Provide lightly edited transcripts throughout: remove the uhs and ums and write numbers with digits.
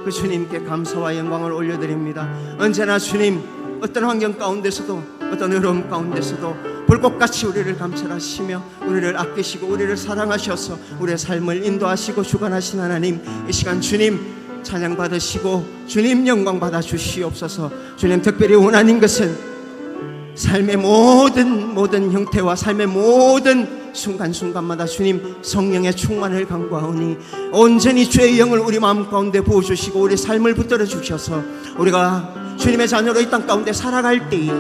그 주님께 감사와 영광을 올려드립니다. 언제나 주님, 어떤 환경 가운데서도, 어떤 어려움 가운데서도 불꽃같이 우리를 감찰하시며 우리를 아끼시고 우리를 사랑하셔서 우리의 삶을 인도하시고 주관하신 하나님, 이 시간 주님 찬양 받으시고 주님 영광 받아 주시옵소서. 주님, 특별히 원하는 것은 삶의 모든 형태와 삶의 모든 순간순간마다 주님 성령의 충만을 간구하오니 온전히 주의 영을 우리 마음 가운데 부어주시고 우리 삶을 붙들어 주셔서 우리가 주님의 자녀로 이 땅 가운데 살아갈 때에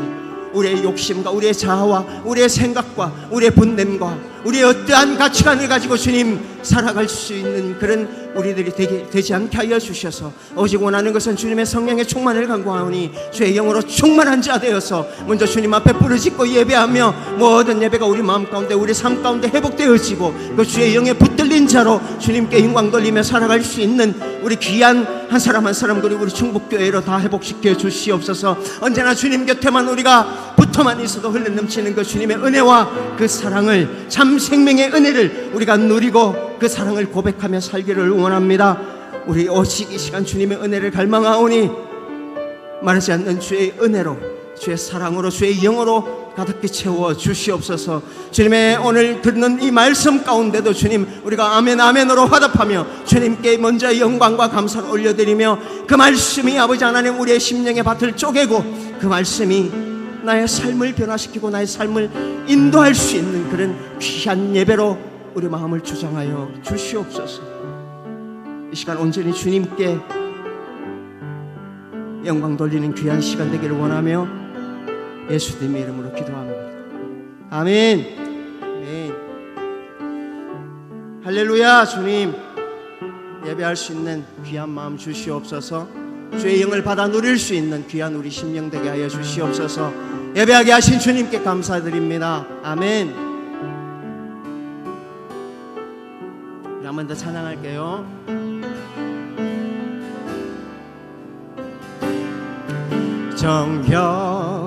우리의 욕심과 우리의 자아와 우리의 생각과 우리의 분냄과 우리의 어떠한 가치관을 가지고 주님 살아갈 수 있는 그런 우리들이 되지 않게 하여 주셔서 오직 원하는 것은 주님의 성령의 충만을 간구하오니 주의 영으로 충만한 자 되어서 먼저 주님 앞에 부르짖고 예배하며 모든 예배가 우리 마음 가운데 우리 삶 가운데 회복되어지고 그 주의 영에 붙들린 자로 주님께 영광 돌리며 살아갈 수 있는 우리 귀한 한 사람 한 사람 그리고 우리 충북교회로 다 회복시켜 주시옵소서. 언제나 주님 곁에만 우리가 붙어만 있어도 흘러 넘치는 그 주님의 은혜와 그 사랑을, 참 생명의 은혜를 우리가 누리고 그 사랑을 고백하며 살기를 원합니다. 우리 오직 이 시간 주님의 은혜를 갈망하오니 말하지 않는 주의 은혜로, 주의 사랑으로, 주의 영으로 가득히 채워 주시옵소서. 주님의 오늘 듣는 이 말씀 가운데도 주님 우리가 아멘 아멘으로 화답하며 주님께 먼저 영광과 감사를 올려드리며 그 말씀이 아버지 하나님 우리의 심령의 밭을 쪼개고 그 말씀이 나의 삶을 변화시키고 나의 삶을 인도할 수 있는 그런 귀한 예배로 우리 마음을 주장하여 주시옵소서. 이 시간 온전히 주님께 영광 돌리는 귀한 시간 되기를 원하며 예수님의 이름으로 기도합니다. 아멘. 아멘. 할렐루야. 주님, 예배할 수 있는 귀한 마음 주시옵소서. 주의 영을 받아 누릴 수 있는 귀한 우리 심령 되게 하여 주시옵소서. 예배하게 하신 주님께 감사드립니다. 아멘. 한 번 더 찬양할게요.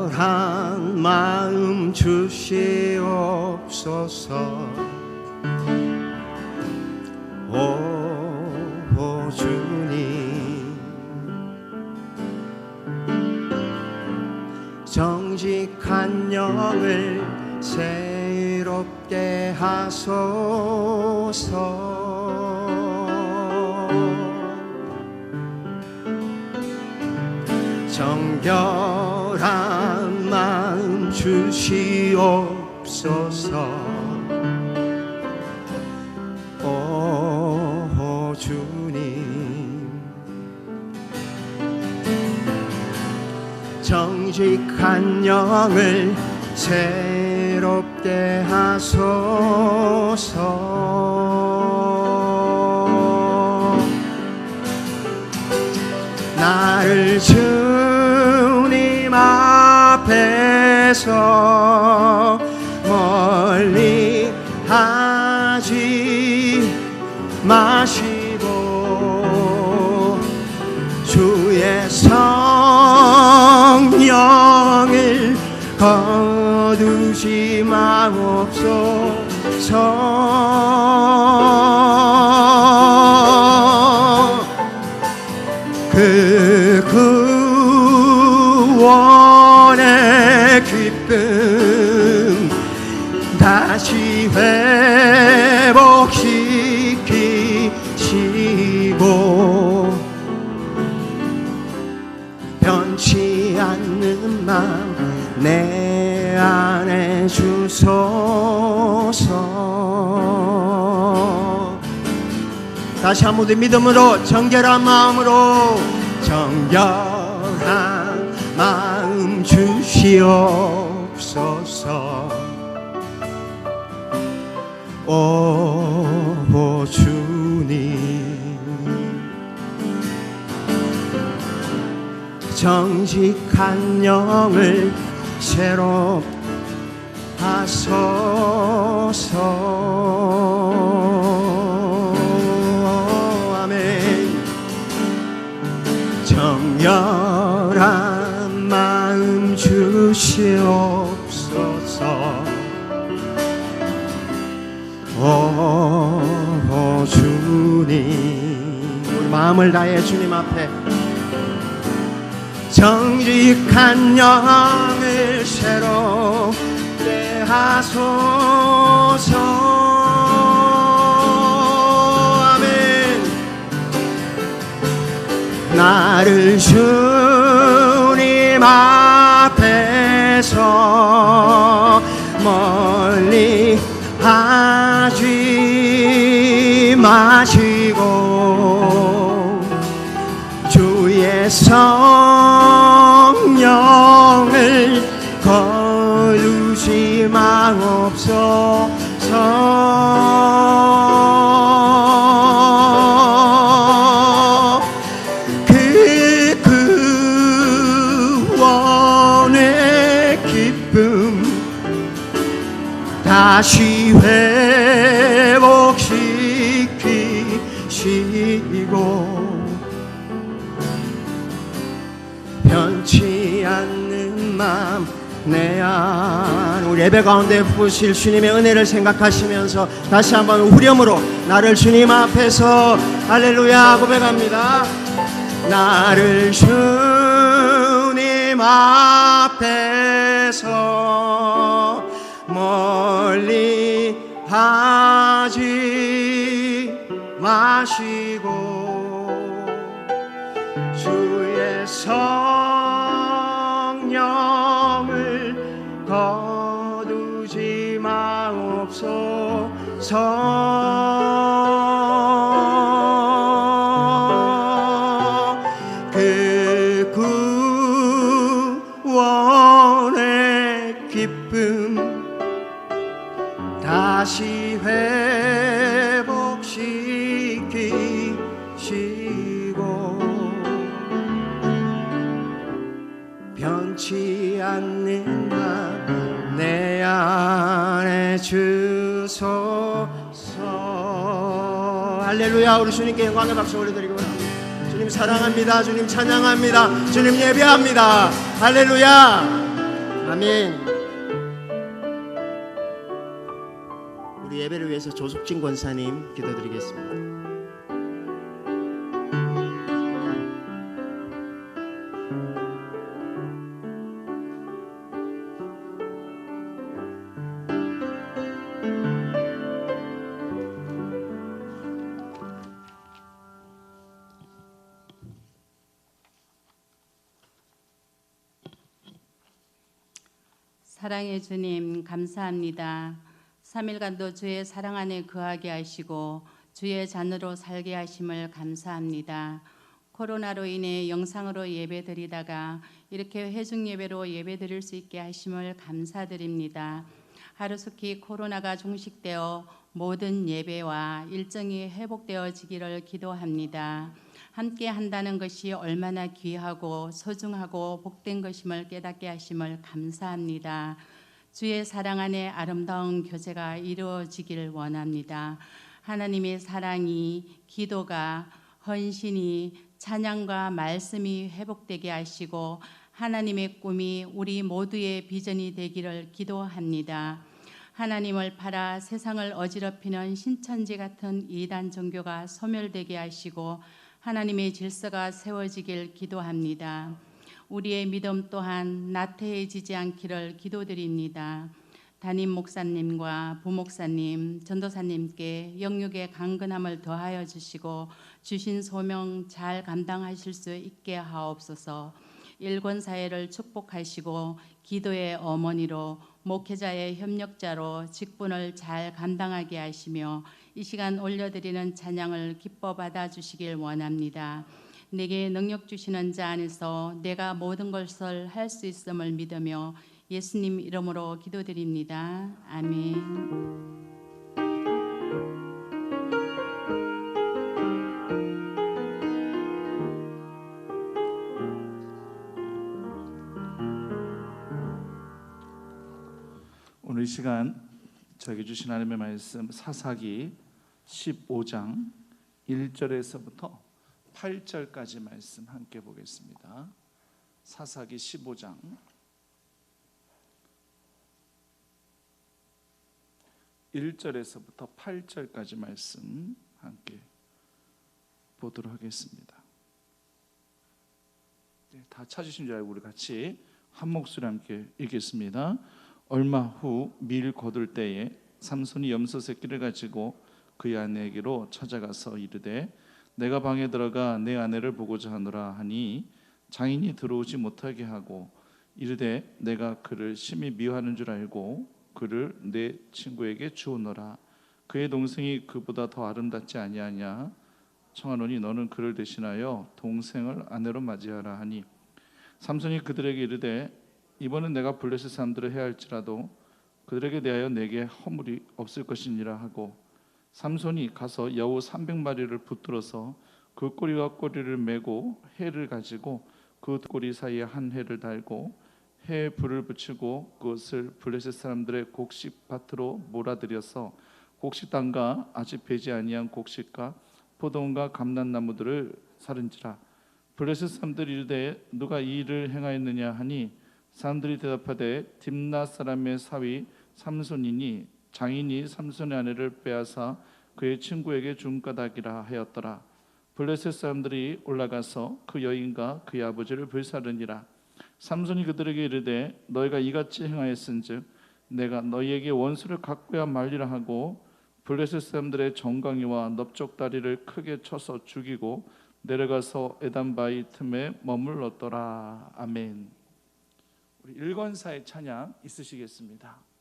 정결한 마음 주시옵소서. 오 주님, 정직한 영을 새롭게 하소서. 정결한 마음 주시옵소서. 오 주님, 정직한 영을 새롭게 하소서. 나를 주님 앞에서 멀리 하지 마시고 주의 성령을 거두지 마옵소서. 그 구원의 기쁨 다시 회복시키시고 변치 않는 마음 내 안에 주소서. 다시 한 번 더 믿음으로 정결한 마음으로 정결한 마음 주시옵소서. 오 주님, 정직한 영을 새롭게 하소서. 아멘. 정결한 마음 주시옵소서. 오 주님, 우리 마음을 다해 주님 앞에 정직한 영을 새롭게 하소서. 아멘. 나를 주님 앞에서 멀리 하지 마시고 주의 성령을 거두지 마옵소서. 그 구원의 기쁨 다시 회복시키시고 변치 않는 마음 내 안. 우리 예배 가운데 부으실 주님의 은혜를 생각하시면서 다시 한번 후렴으로 나를 주님 앞에서 할렐루야 고백합니다. 나를 주님 앞에서 멀리 하지 마시고 주의 성령을 거두지 마옵소서. 그 구원의 기쁨 다시 회복시키시고 변치 않는 나 내 안에 주소서. 할렐루야. 우리 주님께 영광의 박수 올려드리기 원합니다. 주님 사랑합니다. 주님 찬양합니다. 주님 예배합니다. 할렐루야. 아멘. 우리 예배를 위해서 조숙진 권사님 기도드리겠습니다. 사랑의 주님 감사합니다. 3일간도 주의 사랑 안에 거하게 하시고 주의 자녀로 살게 하심을 감사합니다. 코로나로 인해 영상으로 예배드리다가 이렇게 회중 예배로 예배드릴 수 있게 하심을 감사드립니다. 하루속히 코로나가 종식되어 모든 예배와 일정이 회복되어지기를 기도합니다. 함께 한다는 것이 얼마나 귀하고 소중하고 복된 것임을 깨닫게 하심을 감사합니다. 주의 사랑 안에 아름다운 교제가 이루어지길 원합니다. 하나님의 사랑이, 기도가, 헌신이, 찬양과 말씀이 회복되게 하시고 하나님의 꿈이 우리 모두의 비전이 되기를 기도합니다. 하나님을 팔아 세상을 어지럽히는 신천지 같은 이단 종교가 소멸되게 하시고 하나님의 질서가 세워지길 기도합니다. 우리의 믿음 또한 나태해지지 않기를 기도드립니다. 담임 목사님과 부목사님, 전도사님께 영육의 강건함을 더하여 주시고 주신 소명 잘 감당하실 수 있게 하옵소서. 일권 사회를 축복하시고 기도의 어머니로 목회자의 협력자로 직분을 잘 감당하게 하시며 이 시간 올려드리는 찬양을 기뻐 받아주시길 원합니다. 내게 능력 주시는 자 안에서 내가 모든 것을 할 수 있음을 믿으며 예수님 이름으로 기도드립니다. 아멘. 오늘 이 시간 저에게 주신 하나님의 말씀 사사기 15장 1절에서부터 8절까지 말씀 함께 보겠습니다. 사사기 15장 1절에서부터 8절까지 말씀 함께 보도록 하겠습니다. 네, 다 찾으신 줄 알고 우리 같이 한 목소리 함께 읽겠습니다. 얼마 후 밀 거둘 때에 삼손이 염소 새끼를 가지고 그의 아내에게로 찾아가서 이르되 내가 방에 들어가 내 아내를 보고자 하노라 하니 장인이 들어오지 못하게 하고 이르되 내가 그를 심히 미워하는 줄 알고 그를 내 친구에게 주오너라. 그의 동생이 그보다 더 아름답지 아니하냐. 청하노니 너는 그를 대신하여 동생을 아내로 맞이하라 하니 삼손이 그들에게 이르되 이번은 내가 블레셋 사람들을 해할지라도 그들에게 대하여 내게 허물이 없을 것이니라 하고 삼손이 가서 여우 300마리를 붙들어서 그 꼬리와 꼬리를 메고 해를 가지고 그 꼬리 사이에 한 해를 달고 해에 불을 붙이고 그것을 블레셋 사람들의 곡식 밭으로 몰아들여서 곡식 땅과 아직 배지 아니한 곡식과 포도원과 감람나무들을 사른지라. 블레셋 사람들이 이르되 누가 이 일을 행하였느냐 하니 사람들이 대답하되 딥나 사람의 사위 삼손이니 장인이 삼손의 아내를 빼앗아 그의 친구에게 준 까닭이라 하였더라. 블레셋 사람들이 올라가서 그 여인과 그의 아버지를 불사르니라. 삼손이 그들에게 이르되 너희가 이같이 행하였은즉 내가 너희에게 원수를 갚고야 말리라 하고 블레셋 사람들의 정강이와 넓적다리를 크게 쳐서 죽이고 내려가서 에단 바위 틈에 머물렀더라. 아멘. 우리 일권사의 찬양 있으시겠습니다.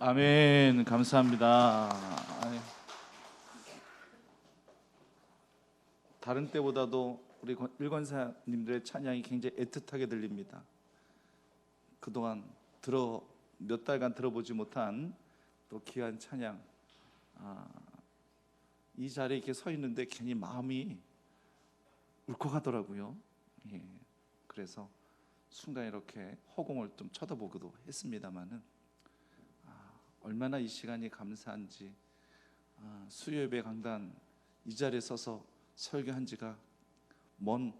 아멘. 감사합니다. 다른 때보다도 우리 일권사님들의 찬양이 굉장히 애틋하게 들립니다. 그동안 몇 달간 들어보지 못한 또 귀한 찬양. 이 자리에 이렇게 서 있는데 괜히 마음이 울컥하더라고요. 예. 그래서 순간 이렇게 허공을 좀 쳐다보기도 했습니다만은 얼마나 이 시간이 감사한지, 수요예배 강단 이 자리에 서서 설교한 지가 먼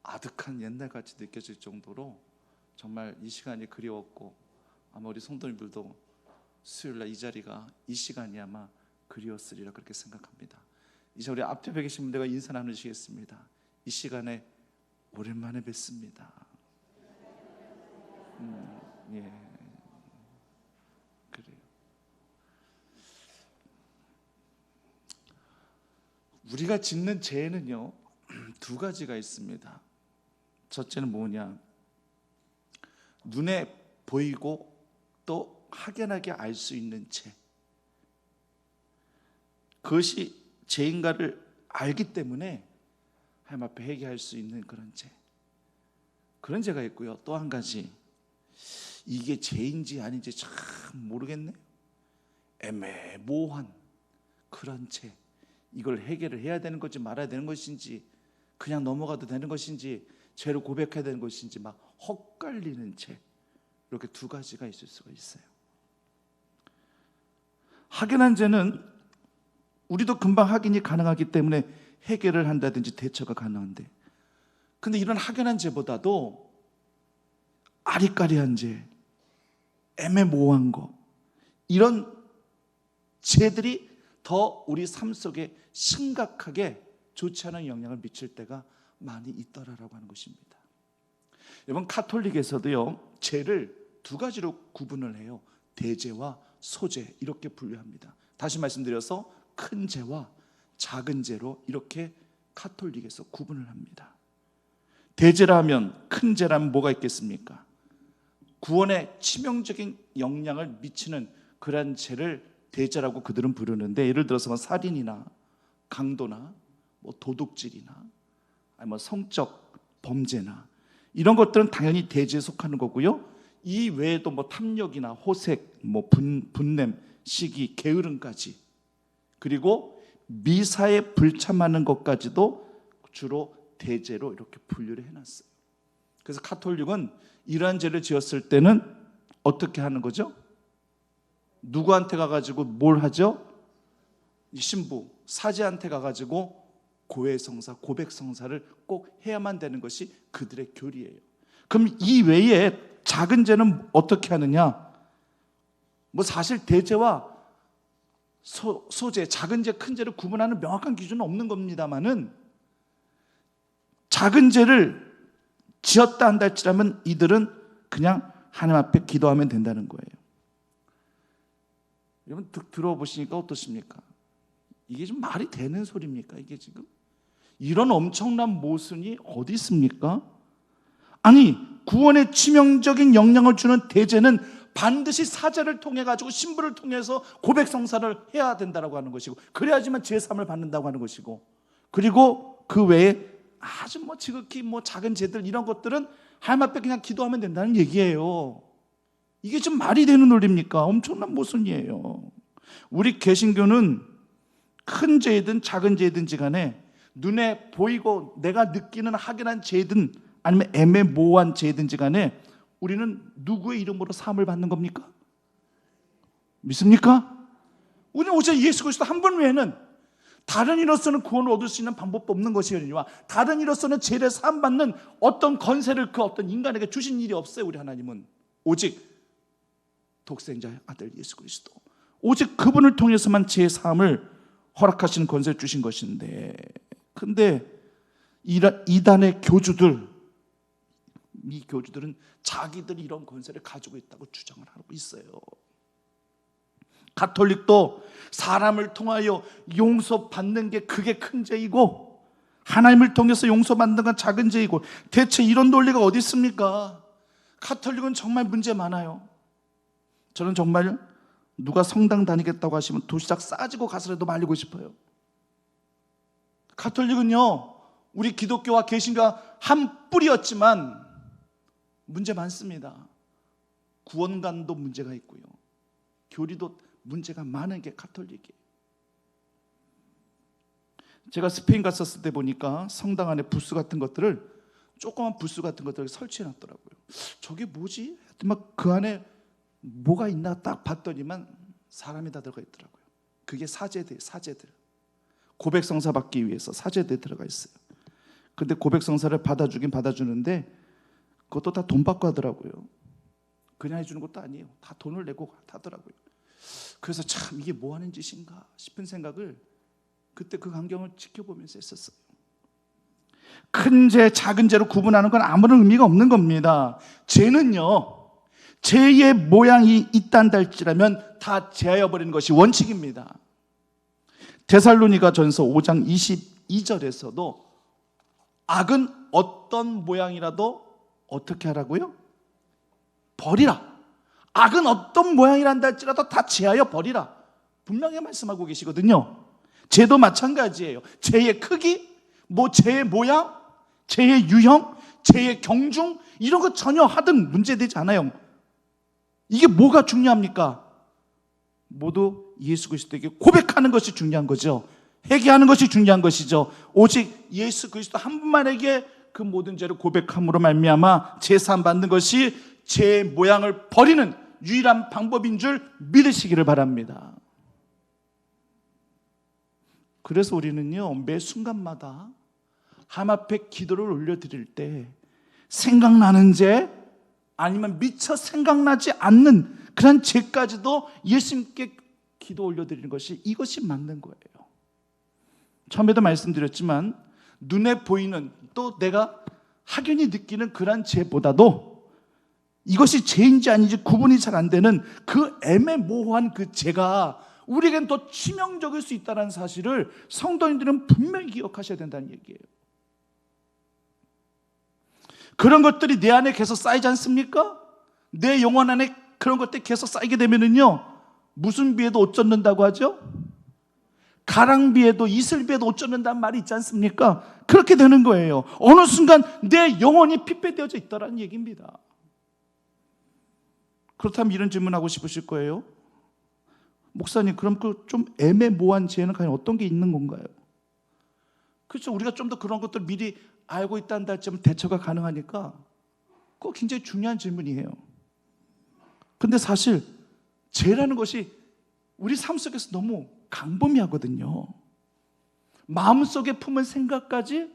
아득한 옛날같이 느껴질 정도로 정말 이 시간이 그리웠고, 아마 우리 성도님들도 수요일날 이 자리가, 이 시간이 아마 그리웠으리라 그렇게 생각합니다. 이제 우리 앞에 계신 분들과 인사 나누시겠습니다. 이 시간에 오랜만에 뵙습니다. 예, 그래요. 우리가 짓는 죄는요, 두 가지가 있습니다. 첫째는 뭐냐? 눈에 보이고 또 확연하게 알 수 있는 죄. 그것이 죄인가를 알기 때문에 하나님 앞에 회개할 수 있는 그런 죄. 그런 죄가 있고요. 또 한 가지, 이게 죄인지 아닌지 참 모르겠네, 애매모호한 그런 죄. 이걸 해결을 해야 되는 것인지 말아야 되는 것인지, 그냥 넘어가도 되는 것인지, 죄를 고백해야 되는 것인지 막 헛갈리는 죄. 이렇게 두 가지가 있을 수가 있어요. 확연한 죄는 우리도 금방 확인이 가능하기 때문에 해결을 한다든지 대처가 가능한데, 근데 이런 확연한 죄보다도 아리까리한 죄, 애매모호한 거, 이런 죄들이 더 우리 삶 속에 심각하게 좋지 않은 영향을 미칠 때가 많이 있더라라고 하는 것입니다. 여러분, 카톨릭에서도요, 죄를 두 가지로 구분을 해요. 대죄와 소죄, 이렇게 분류합니다. 다시 말씀드려서 큰 죄와 작은 죄로 이렇게 카톨릭에서 구분을 합니다. 대죄라면, 큰 죄라면 뭐가 있겠습니까? 구원에 치명적인 영향을 미치는 그러한 죄를 대죄라고 그들은 부르는데, 예를 들어서 살인이나 강도나 도둑질이나 아니면 성적 범죄나 이런 것들은 당연히 대죄에 속하는 거고요. 이 외에도 탐욕이나 호색, 분냄, 시기, 게으름까지, 그리고 미사에 불참하는 것까지도 주로 대죄로 이렇게 분류를 해놨어요. 그래서 카톨릭은 이러한 죄를 지었을 때는 어떻게 하는 거죠? 누구한테 가가지고 뭘 하죠? 신부, 사제한테 가가지고 고해성사, 고백성사를 꼭 해야만 되는 것이 그들의 교리예요. 그럼 이 외에 작은 죄는 어떻게 하느냐? 사실 대죄와 소죄, 작은 죄, 큰 죄를 구분하는 명확한 기준은 없는 겁니다만은, 작은 죄를 지었다 한다 할지라면 이들은 그냥 하나님 앞에 기도하면 된다는 거예요. 여러분, 들어보시니까 어떠십니까? 이게 좀 말이 되는 소리입니까? 이게 지금 이런 엄청난 모순이 어디 있습니까? 아니, 구원에 치명적인 영향을 주는 대죄는 반드시 사제를 통해 가지고, 신부를 통해서 고백성사를 해야 된다고 하는 것이고, 그래야지만 제사함을 받는다고 하는 것이고, 그리고 그 외에 아주 지극히 작은 죄들, 이런 것들은 하나님 앞에 그냥 기도하면 된다는 얘기예요. 이게 좀 말이 되는 논리입니까? 엄청난 모순이에요. 우리 개신교는 큰 죄든 작은 죄든지 간에 눈에 보이고 내가 느끼는 확연한 죄든 아니면 애매모호한 죄든지 간에 우리는 누구의 이름으로 사함을 받는 겁니까? 믿습니까? 우리는 오직 예수 그리스도 한 분 외에는 다른 이로서는 구원을 얻을 수 있는 방법도 없는 것이거니와, 다른 이로서는 죄를 사함받는 어떤 건세를 그 어떤 인간에게 주신 일이 없어요. 우리 하나님은 오직 독생자의 아들 예수 그리스도, 오직 그분을 통해서만 죄 사함을 허락하시는 권세를 주신 것인데, 근데 이단의 교주들, 이 교주들은 자기들이 이런 권세를 가지고 있다고 주장을 하고 있어요. 가톨릭도 사람을 통하여 용서받는 게 그게 큰 죄이고, 하나님을 통해서 용서받는 건 작은 죄이고, 대체 이런 논리가 어디 있습니까? 가톨릭은 정말 문제 많아요. 저는 정말 누가 성당 다니겠다고 하시면 도시락 싸지고 가서라도 말리고 싶어요. 가톨릭은요, 우리 기독교와 개신교가 한 뿌리였지만 문제 많습니다. 구원관도 문제가 있고요, 교리도 문제가 많은 게 가톨릭이에요. 제가 스페인 갔었을 때 보니까 성당 안에 부스 같은 것들을, 조그만 부스 같은 것들을 설치해 놨더라고요. 저게 뭐지? 막 그 안에 뭐가 있나 딱 봤더니만 사람이 다 들어가 있더라고요. 그게 사제들, 사제들. 고백성사 받기 위해서 사제들이 들어가 있어요. 근데 고백성사를 받아주긴 받아주는데 그것도 다 돈 받고 하더라고요. 그냥 해주는 것도 아니에요. 다 돈을 내고 하더라고요. 그래서 참 이게 뭐 하는 짓인가 싶은 생각을 그때 그 광경을 지켜보면서 했었어요. 큰 죄, 작은 죄로 구분하는 건 아무런 의미가 없는 겁니다. 죄는요, 죄의 모양이 있단다 할지라면 다 제하여 버리는 것이 원칙입니다. 데살로니가 전서 5장 22절에서도 악은 어떤 모양이라도 어떻게 하라고요? 버리라. 악은 어떤 모양이란다 할지라도 다 제하여 버리라. 분명히 말씀하고 계시거든요. 죄도 마찬가지예요. 죄의 크기, 죄의 모양, 죄의 유형, 죄의 경중, 이런 거 전혀 하등 문제되지 않아요. 이게 뭐가 중요합니까? 모두 예수 그리스도에게 고백하는 것이 중요한 거죠. 회개하는 것이 중요한 것이죠. 오직 예수 그리스도 한 분만에게 그 모든 죄를 고백함으로 말미암아 제사함 받는 것이 죄의 모양을 버리는 유일한 방법인 줄 믿으시기를 바랍니다. 그래서 우리는요, 매 순간마다 하나님 앞에 기도를 올려드릴 때 생각나는 죄, 아니면 미처 생각나지 않는 그런 죄까지도 예수님께 기도 올려드리는 것이, 이것이 맞는 거예요. 처음에도 말씀드렸지만 눈에 보이는, 또 내가 확연히 느끼는 그런 죄보다도 이것이 죄인지 아닌지 구분이 잘 안 되는 그 애매모호한 그 죄가 우리에겐 더 치명적일 수 있다는 사실을 성도님들은 분명히 기억하셔야 된다는 얘기예요. 그런 것들이 내 안에 계속 쌓이지 않습니까? 내 영혼 안에 그런 것들이 계속 쌓이게 되면은요, 무슨 비에도 옷 젖는다고 하죠? 가랑비에도, 이슬비에도 옷 젖는다는 말이 있지 않습니까? 그렇게 되는 거예요. 어느 순간 내 영혼이 핏배되어져 있다는 얘기입니다. 그렇다면 이런 질문하고 싶으실 거예요. 목사님, 그럼 그 좀 애매모호한 죄는 과연 어떤 게 있는 건가요? 그렇죠. 우리가 좀 더 그런 것들 미리 알고 있다는 할지면 대처가 가능하니까 그거 굉장히 중요한 질문이에요. 근데 사실 죄라는 것이 우리 삶 속에서 너무 강범위하거든요. 마음속에 품은 생각까지,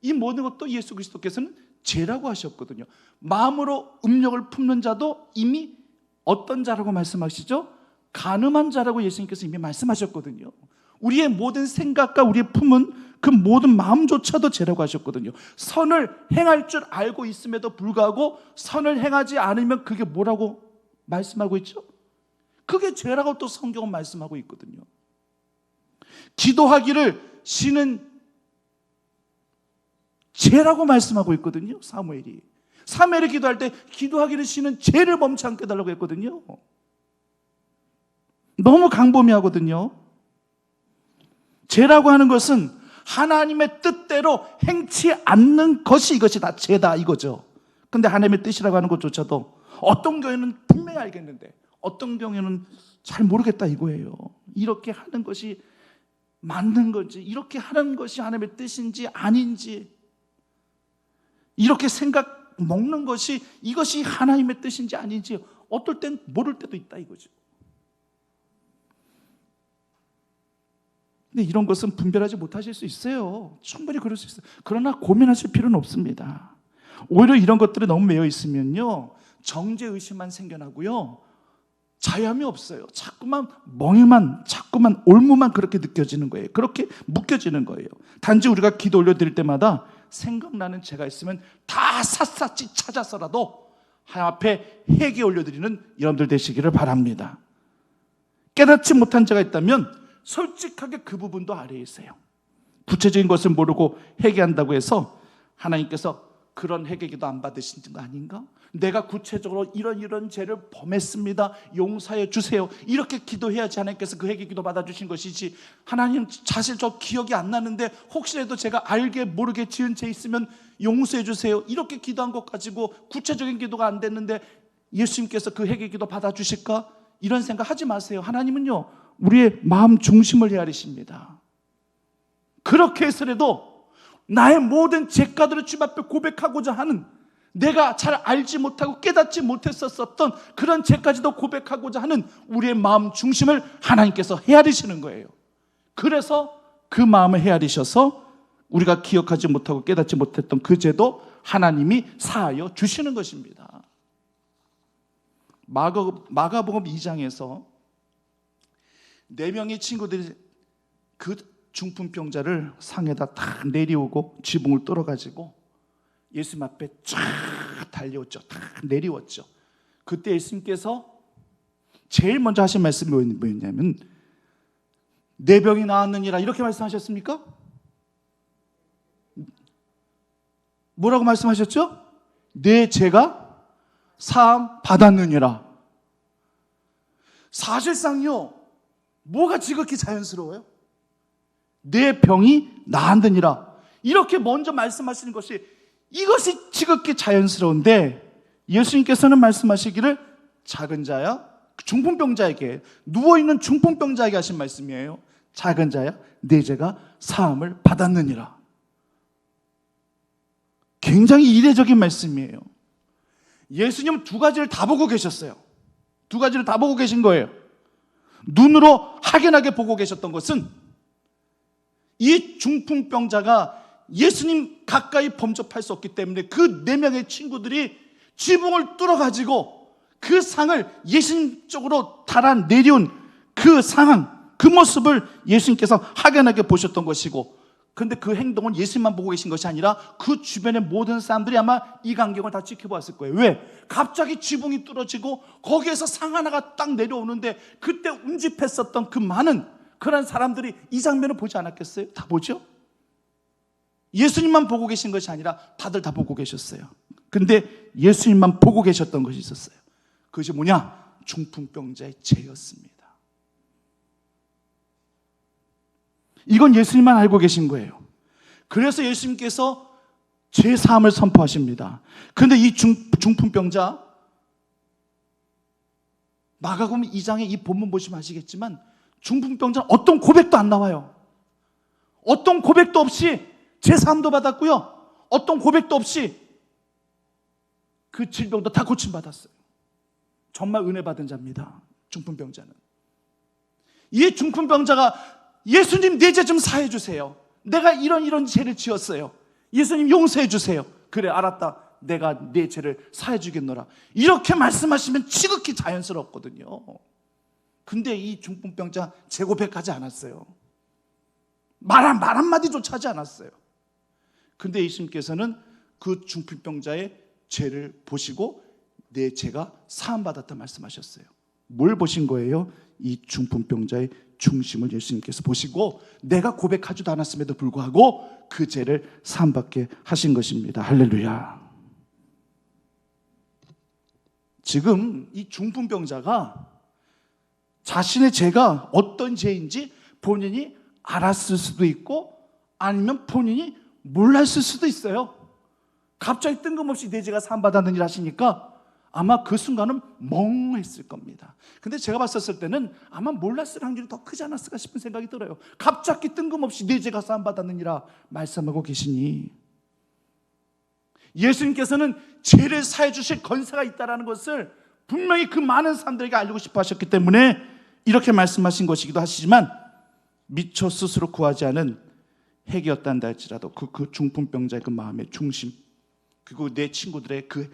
이 모든 것도 예수 그리스도께서는 죄라고 하셨거든요. 마음으로 음욕을 품는 자도 이미 어떤 자라고 말씀하시죠? 간음한 자라고 예수님께서 이미 말씀하셨거든요. 우리의 모든 생각과 우리의 품은 그 모든 마음조차도 죄라고 하셨거든요. 선을 행할 줄 알고 있음에도 불구하고 선을 행하지 않으면 그게 뭐라고 말씀하고 있죠? 그게 죄라고 또 성경은 말씀하고 있거든요. 기도하기를 쉬는 죄라고 말씀하고 있거든요. 사무엘이 기도할 때 기도하기를 쉬는 죄를 범치 않게 해달라고 했거든요. 너무 강범위하거든요. 죄라고 하는 것은 하나님의 뜻대로 행치 않는 것이, 이것이 다 죄다 이거죠. 근데 하나님의 뜻이라고 하는 것조차도 어떤 경우에는 분명히 알겠는데 어떤 경우에는 잘 모르겠다 이거예요. 이렇게 하는 것이 맞는 건지, 이렇게 하는 것이 하나님의 뜻인지 아닌지, 이렇게 생각 먹는 것이 이것이 하나님의 뜻인지 아닌지 어떨 땐 모를 때도 있다 이거죠. 근데 이런 것은 분별하지 못하실 수 있어요. 충분히 그럴 수 있어요. 그러나 고민하실 필요는 없습니다. 오히려 이런 것들에 너무 매여 있으면요, 정죄의식만 생겨나고요, 자유함이 없어요. 자꾸만 멍에만, 자꾸만 올무만 그렇게 느껴지는 거예요. 그렇게 묶여지는 거예요. 단지 우리가 기도 올려드릴 때마다 생각나는 죄가 있으면 다 샅샅이 찾아서라도 하나님 앞에 회개 올려드리는 여러분들 되시기를 바랍니다. 깨닫지 못한 죄가 있다면 솔직하게 그 부분도 아래에 있어요. 구체적인 것을 모르고 회개한다고 해서 하나님께서 그런 회개기도 안 받으신 거 아닌가? 내가 구체적으로 이런 죄를 범했습니다, 용서해 주세요, 이렇게 기도해야지 하나님께서 그 회개기도 받아주신 것이지, 하나님 사실 저 기억이 안 나는데 혹시라도 제가 알게 모르게 지은 죄 있으면 용서해 주세요, 이렇게 기도한 것 가지고 구체적인 기도가 안 됐는데 예수님께서 그 회개기도 받아주실까? 이런 생각 하지 마세요. 하나님은요, 우리의 마음 중심을 헤아리십니다. 그렇게 해서라도 나의 모든 죄가들을 주님 앞에 고백하고자 하는, 내가 잘 알지 못하고 깨닫지 못했었던 그런 죄까지도 고백하고자 하는 우리의 마음 중심을 하나님께서 헤아리시는 거예요. 그래서 그 마음을 헤아리셔서 우리가 기억하지 못하고 깨닫지 못했던 그 죄도 하나님이 사하여 주시는 것입니다. 마가복음 2장에서 4명의 친구들이 그 중풍병자를 상에다 탁 내리오고 지붕을 뚫어가지고 예수님 앞에 쫙 달려왔죠. 탁 내리웠죠. 그때 예수님께서 제일 먼저 하신 말씀이 뭐였냐면, 내 병이 나았느니라, 이렇게 말씀하셨습니까? 뭐라고 말씀하셨죠? 내 죄가 사함 받았느니라. 사실상요, 뭐가 지극히 자연스러워요? 내 병이 나았느니라, 이렇게 먼저 말씀하시는 것이, 이것이 지극히 자연스러운데 예수님께서는 말씀하시기를 작은 자야, 중풍병자에게, 누워있는 중풍병자에게 하신 말씀이에요. 작은 자야, 내 죄가 사함을 받았느니라. 굉장히 이례적인 말씀이에요. 예수님은 두 가지를 다 보고 계셨어요. 두 가지를 다 보고 계신 거예요. 눈으로 확연하게 보고 계셨던 것은, 이 중풍병자가 예수님 가까이 범접할 수 없기 때문에 그 4명의 친구들이 지붕을 뚫어가지고 그 상을 예수님 쪽으로 달아 내려온 그 상황, 그 모습을 예수님께서 확연하게 보셨던 것이고, 그런데 그 행동은 예수님만 보고 계신 것이 아니라 그 주변의 모든 사람들이 아마 이 광경을 다 지켜보았을 거예요. 왜? 갑자기 지붕이 뚫어지고 거기에서 상 하나가 딱 내려오는데 그때 운집했었던 그 많은 그런 사람들이 이 장면을 보지 않았겠어요? 다 보죠? 예수님만 보고 계신 것이 아니라 다들 다 보고 계셨어요. 근데 예수님만 보고 계셨던 것이 있었어요. 그것이 뭐냐? 중풍병자의 죄였습니다. 이건 예수님만 알고 계신 거예요. 그래서 예수님께서 죄 사함을 선포하십니다. 그런데 이 중풍병자, 마가복음 2장의 이 본문 보시면 아시겠지만 중풍병자는 어떤 고백도 안 나와요. 어떤 고백도 없이 죄 사함도 받았고요, 어떤 고백도 없이 그 질병도 다 고침받았어요. 정말 은혜 받은 자입니다. 중풍병자는. 이 중풍병자가 예수님, 내 죄 좀 사해 주세요. 내가 이런 죄를 지었어요. 예수님 용서해 주세요. 그래, 알았다. 내가 내 죄를 사해 주겠노라. 이렇게 말씀하시면 지극히 자연스럽거든요. 근데 이 중풍병자 재고백하지 않았어요. 말 한마디조차 하지 않았어요. 근데 예수님께서는 그 중풍병자의 죄를 보시고 내 죄가 사함받았다 말씀하셨어요. 뭘 보신 거예요? 이 중풍병자의 중심을 예수님께서 보시고 내가 고백하지도 않았음에도 불구하고 그 죄를 사함받게 하신 것입니다. 할렐루야. 지금 이 중풍병자가 자신의 죄가 어떤 죄인지 본인이 알았을 수도 있고 아니면 본인이 몰랐을 수도 있어요. 갑자기 뜬금없이 내 죄가 사함받았는 일 하시니까 아마 그 순간은 멍했을 겁니다. 근데 제가 봤었을 때는 아마 몰랐을 확률이 더 크지 않았을까 싶은 생각이 들어요. 갑자기 뜬금없이 내 죄가 사함받았느니라 말씀하고 계시니, 예수님께서는 죄를 사해 주실 권세가 있다는 것을 분명히 그 많은 사람들에게 알리고 싶어 하셨기 때문에 이렇게 말씀하신 것이기도 하시지만, 미처 스스로 구하지 않은 핵이었단다 할지라도 그 중풍병자의 그 마음의 중심, 그리고 내 친구들의 그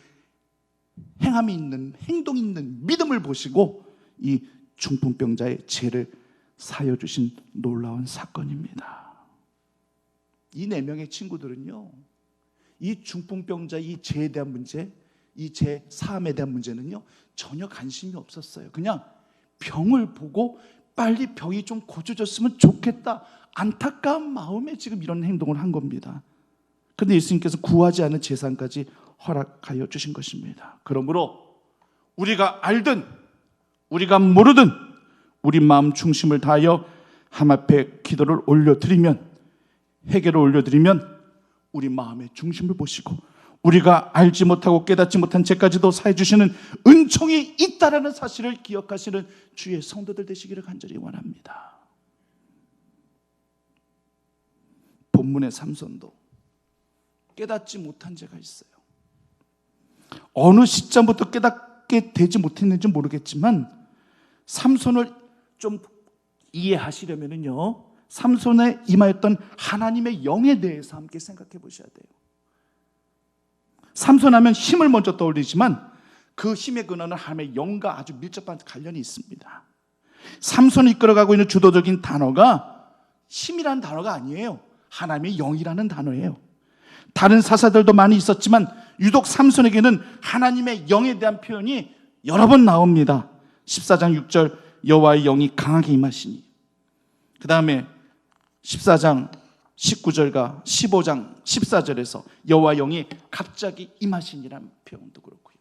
행함이 있는, 행동이 있는 믿음을 보시고 이 중풍병자의 죄를 사여 주신 놀라운 사건입니다. 이 4명의 친구들은요, 이 중풍병자 이 죄에 대한 문제, 이 죄 사함에 대한 문제는요 전혀 관심이 없었어요. 그냥 병을 보고 빨리 병이 좀 고쳐졌으면 좋겠다, 안타까운 마음에 지금 이런 행동을 한 겁니다. 그런데 예수님께서 구하지 않은 재산까지 허락하여 주신 것입니다. 그러므로 우리가 알든 우리가 모르든 우리 마음 중심을 다하여 하나님 앞에 기도를 올려드리면, 회개를 올려드리면 우리 마음의 중심을 보시고 우리가 알지 못하고 깨닫지 못한 죄까지도 사해 주시는 은총이 있다라는 사실을 기억하시는 주의 성도들 되시기를 간절히 원합니다. 본문의 삼손도 깨닫지 못한 죄가 있어요. 어느 시점부터 깨닫게 되지 못했는지 모르겠지만 삼손을 좀 이해하시려면요, 삼손에 임하였던 하나님의 영에 대해서 함께 생각해 보셔야 돼요. 삼손하면 힘을 먼저 떠올리지만 그 힘의 근원은 하나님의 영과 아주 밀접한 관련이 있습니다. 삼손이 이끌어가고 있는 주도적인 단어가 힘이라는 단어가 아니에요. 하나님의 영이라는 단어예요. 다른 사사들도 많이 있었지만 유독 삼손에게는 하나님의 영에 대한 표현이 여러 번 나옵니다. 14장 6절 여호와의 영이 강하게 임하시니, 그 다음에 14장 19절과 15장 14절에서 여호와의 영이 갑자기 임하시니라는 표현도 그렇고요.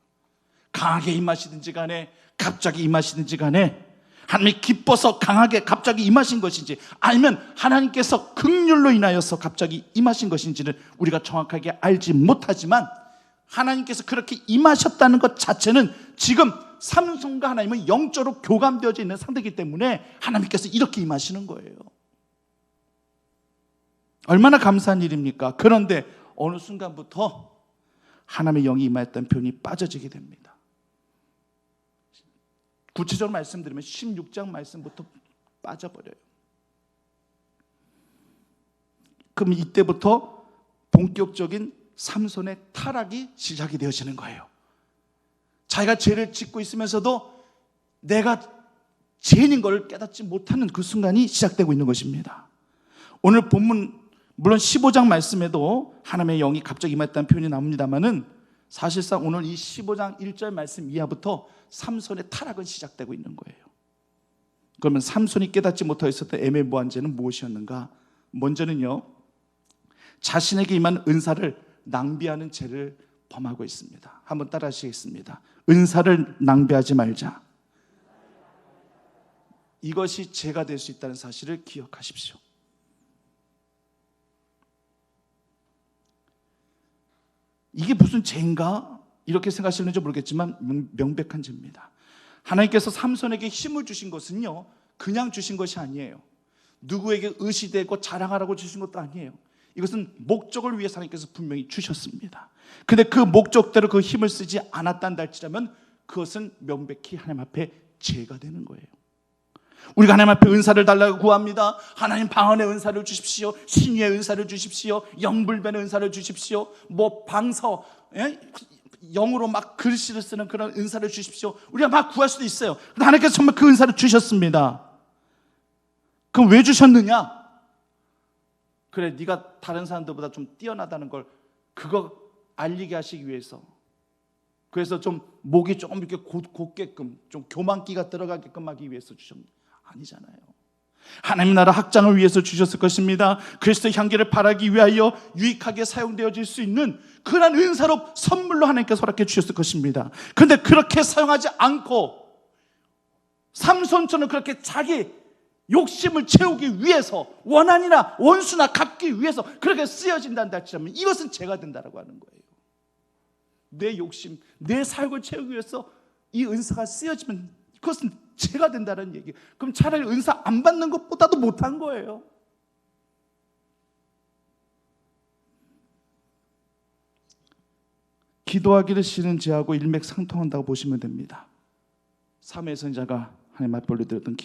강하게 임하시든지 간에 갑자기 임하시든지 간에 하나님이 기뻐서 강하게 갑자기 임하신 것인지 아니면 하나님께서 긍휼로 인하여서 갑자기 임하신 것인지는 우리가 정확하게 알지 못하지만 하나님께서 그렇게 임하셨다는 것 자체는 지금 삼손과 하나님은 영적으로 교감되어져 있는 상태이기 때문에 하나님께서 이렇게 임하시는 거예요. 얼마나 감사한 일입니까? 그런데 어느 순간부터 하나님의 영이 임하였다는 표현이 빠져지게 됩니다. 구체적으로 말씀드리면 16장 말씀부터 빠져버려요. 그럼 이때부터 본격적인 삼손의 타락이 시작이 되어지는 거예요. 자기가 죄를 짓고 있으면서도 내가 죄인인 것을 깨닫지 못하는 그 순간이 시작되고 있는 것입니다. 오늘 본문 물론 15장 말씀에도 하나님의 영이 갑자기 임했다는 표현이 나옵니다만은 사실상 오늘 이 15장 1절 말씀 이하부터 삼손의 타락은 시작되고 있는 거예요. 그러면 삼손이 깨닫지 못하고 있었던 애매모호한 죄는 무엇이었는가? 먼저는요, 자신에게 임한 은사를 낭비하는 죄를 범하고 있습니다. 한번 따라 하시겠습니다. 은사를 낭비하지 말자. 이것이 죄가 될 수 있다는 사실을 기억하십시오. 이게 무슨 죄인가? 이렇게 생각하시는지 모르겠지만 명백한 죄입니다. 하나님께서 삼손에게 힘을 주신 것은요, 그냥 주신 것이 아니에요. 누구에게 의시되고 자랑하라고 주신 것도 아니에요. 이것은 목적을 위해서 하나님께서 분명히 주셨습니다. 근데 그 목적대로 그 힘을 쓰지 않았단다 할지라면 그것은 명백히 하나님 앞에 죄가 되는 거예요. 우리가 하나님 앞에 은사를 달라고 구합니다. 하나님 방언의 은사를 주십시오. 신유의 은사를 주십시오. 영불변의 은사를 주십시오. 뭐 방서, 영으로 막 글씨를 쓰는 그런 은사를 주십시오. 우리가 막 구할 수도 있어요. 그런데 하나님께서 정말 그 은사를 주셨습니다. 그럼 왜 주셨느냐? 그래, 네가 다른 사람들보다 좀 뛰어나다는 걸 그거 알리게 하시기 위해서, 그래서 좀 목이 조금 이렇게 곧게끔 좀 교만기가 들어가게끔 하기 위해서 주셨습니다. 아니잖아요. 하나님 나라 확장을 위해서 주셨을 것입니다. 그리스도의 향기를 바라기 위하여 유익하게 사용되어질 수 있는 그런 은사로 선물로 하나님께서 허락해 주셨을 것입니다. 그런데 그렇게 사용하지 않고 삼손처럼 그렇게 자기 욕심을 채우기 위해서 원한이나 원수나 갚기 위해서 그렇게 쓰여진다는 할지라면 이것은 죄가 된다라고 하는 거예요. 내 욕심, 내 사욕을 채우기 위해서 이 은사가 쓰여지면 그것은 죄가 된다는 얘기. 그럼 차라리 은사 안 받는 것보다도 못한 거예요. 기도하기를 싫은 죄하고 일맥상통한다고 보시면 됩니다. 사무엘 선지자가 하나님 앞에 올려드렸던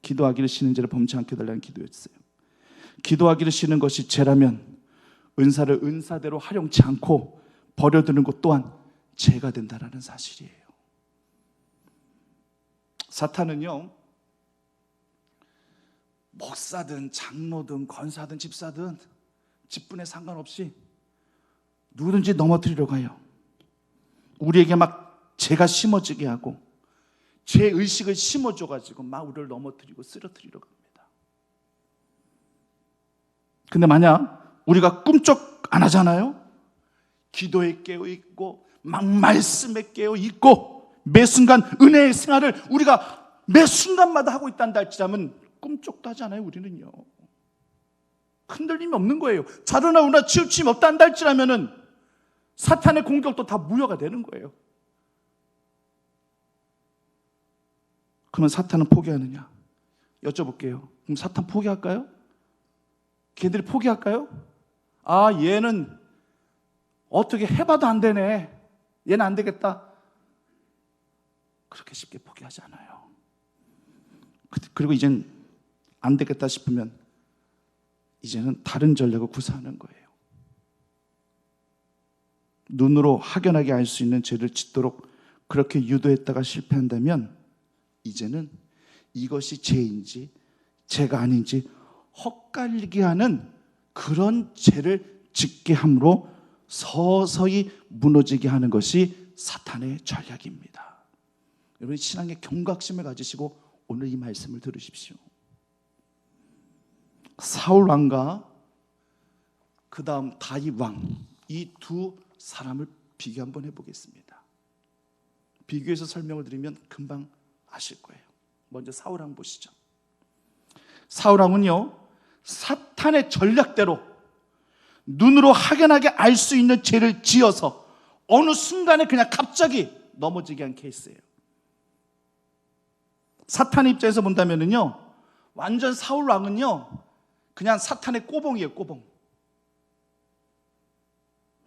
기도하기를 싫은 죄를 범치 않게 달라는 기도였어요. 기도하기를 싫은 것이 죄라면 은사를 은사대로 활용치 않고 버려두는 것 또한 죄가 된다는 사실이에요. 사탄은요, 목사든 장로든 권사든 집사든 직분에 상관없이 누구든지 넘어뜨리려고 해요. 우리에게 막 죄가 심어지게 하고 죄의식을 심어줘가지고 막 우리를 넘어뜨리고 쓰러뜨리려고 합니다. 근데 만약 우리가 꿈쩍 안 하잖아요. 기도에 깨어 있고 막 말씀에 깨어 있고 매 순간 은혜의 생활을 우리가 매 순간마다 하고 있다는 할지라면 꿈쩍도 하지 않아요. 우리는요. 흔들림이 없는 거예요. 자르나 우나 치우침이 없다는 할지라면은 사탄의 공격도 다 무효가 되는 거예요. 그러면 사탄은 포기하느냐? 여쭤볼게요. 그럼 사탄 포기할까요? 걔들이 포기할까요? 아, 얘는 어떻게 해봐도 안 되네. 얘는 안 되겠다. 그렇게 쉽게 포기하지 않아요. 그리고 이젠 안 되겠다 싶으면 이제는 다른 전략을 구사하는 거예요. 눈으로 확연하게 알 수 있는 죄를 짓도록 그렇게 유도했다가 실패한다면 이제는 이것이 죄인지 죄가 아닌지 헛갈리게 하는 그런 죄를 짓게 함으로 서서히 무너지게 하는 것이 사탄의 전략입니다. 여러분 신앙의 경각심을 가지시고 오늘 이 말씀을 들으십시오. 사울 왕과 그 다음 다윗 왕, 이 두 사람을 비교 한번 해보겠습니다. 비교해서 설명을 드리면 금방 아실 거예요. 먼저 사울 왕 보시죠. 사울 왕은요, 사탄의 전략대로 눈으로 확연하게 알 수 있는 죄를 지어서 어느 순간에 그냥 갑자기 넘어지게 한 케이스예요. 사탄의 입장에서 본다면요, 완전 사울 왕은요, 그냥 사탄의 꼬봉이에요, 꼬봉.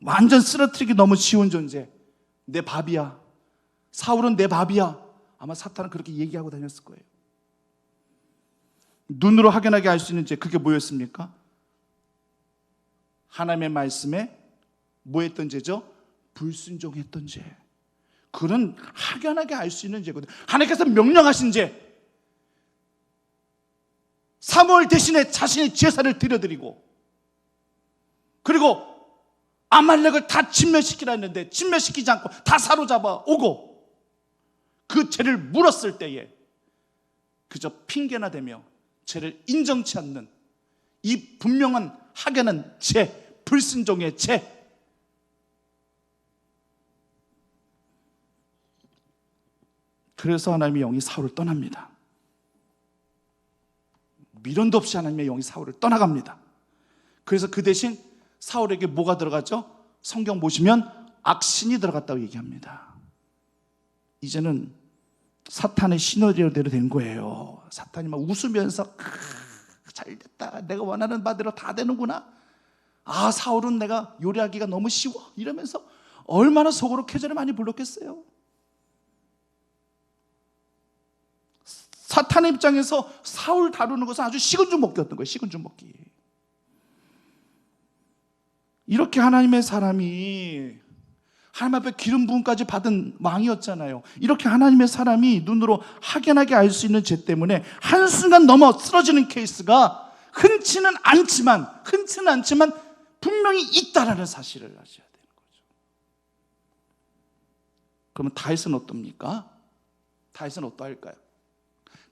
완전 쓰러뜨리기 너무 쉬운 존재. 내 밥이야. 사울은 내 밥이야. 아마 사탄은 그렇게 얘기하고 다녔을 거예요. 눈으로 확연하게 알 수 있는 죄, 그게 뭐였습니까? 하나님의 말씀에 뭐 했던 죄죠? 불순종했던 죄. 그런 확연하게 알 수 있는 죄거든요. 하나님께서 명령하신 죄. 사무엘 대신에 자신의 제사를 드려드리고, 그리고 아말렉을 다 진멸시키라 했는데 진멸시키지 않고 다 사로잡아 오고, 그 죄를 물었을 때에 그저 핑계나 대며 죄를 인정치 않는 이 분명한 확연한 죄, 불순종의 죄. 그래서 하나님의 영이 사울을 떠납니다. 미련도 없이 하나님의 영이 사울을 떠나갑니다. 그래서 그 대신 사울에게 뭐가 들어갔죠? 성경 보시면 악신이 들어갔다고 얘기합니다. 이제는 사탄의 시너리오대로 된 거예요. 사탄이 막 웃으면서 잘됐다, 내가 원하는 바대로 다 되는구나, 아 사울은 내가 요리하기가 너무 쉬워, 이러면서 얼마나 속으로 쾌재를 많이 불렀겠어요. 사탄의 입장에서 사울 다루는 것은 아주 식은 죽 먹기였던 거예요. 식은 죽 먹기. 이렇게 하나님의 사람이 하나님 앞에 기름 부음까지 받은 왕이었잖아요. 이렇게 하나님의 사람이 눈으로 확연하게 알 수 있는 죄 때문에 한순간 넘어 쓰러지는 케이스가 흔치는 않지만 분명히 있다라는 사실을 아셔야 되는 거죠. 그러면 다윗은 어떻습니까? 다윗은 어떠할까요?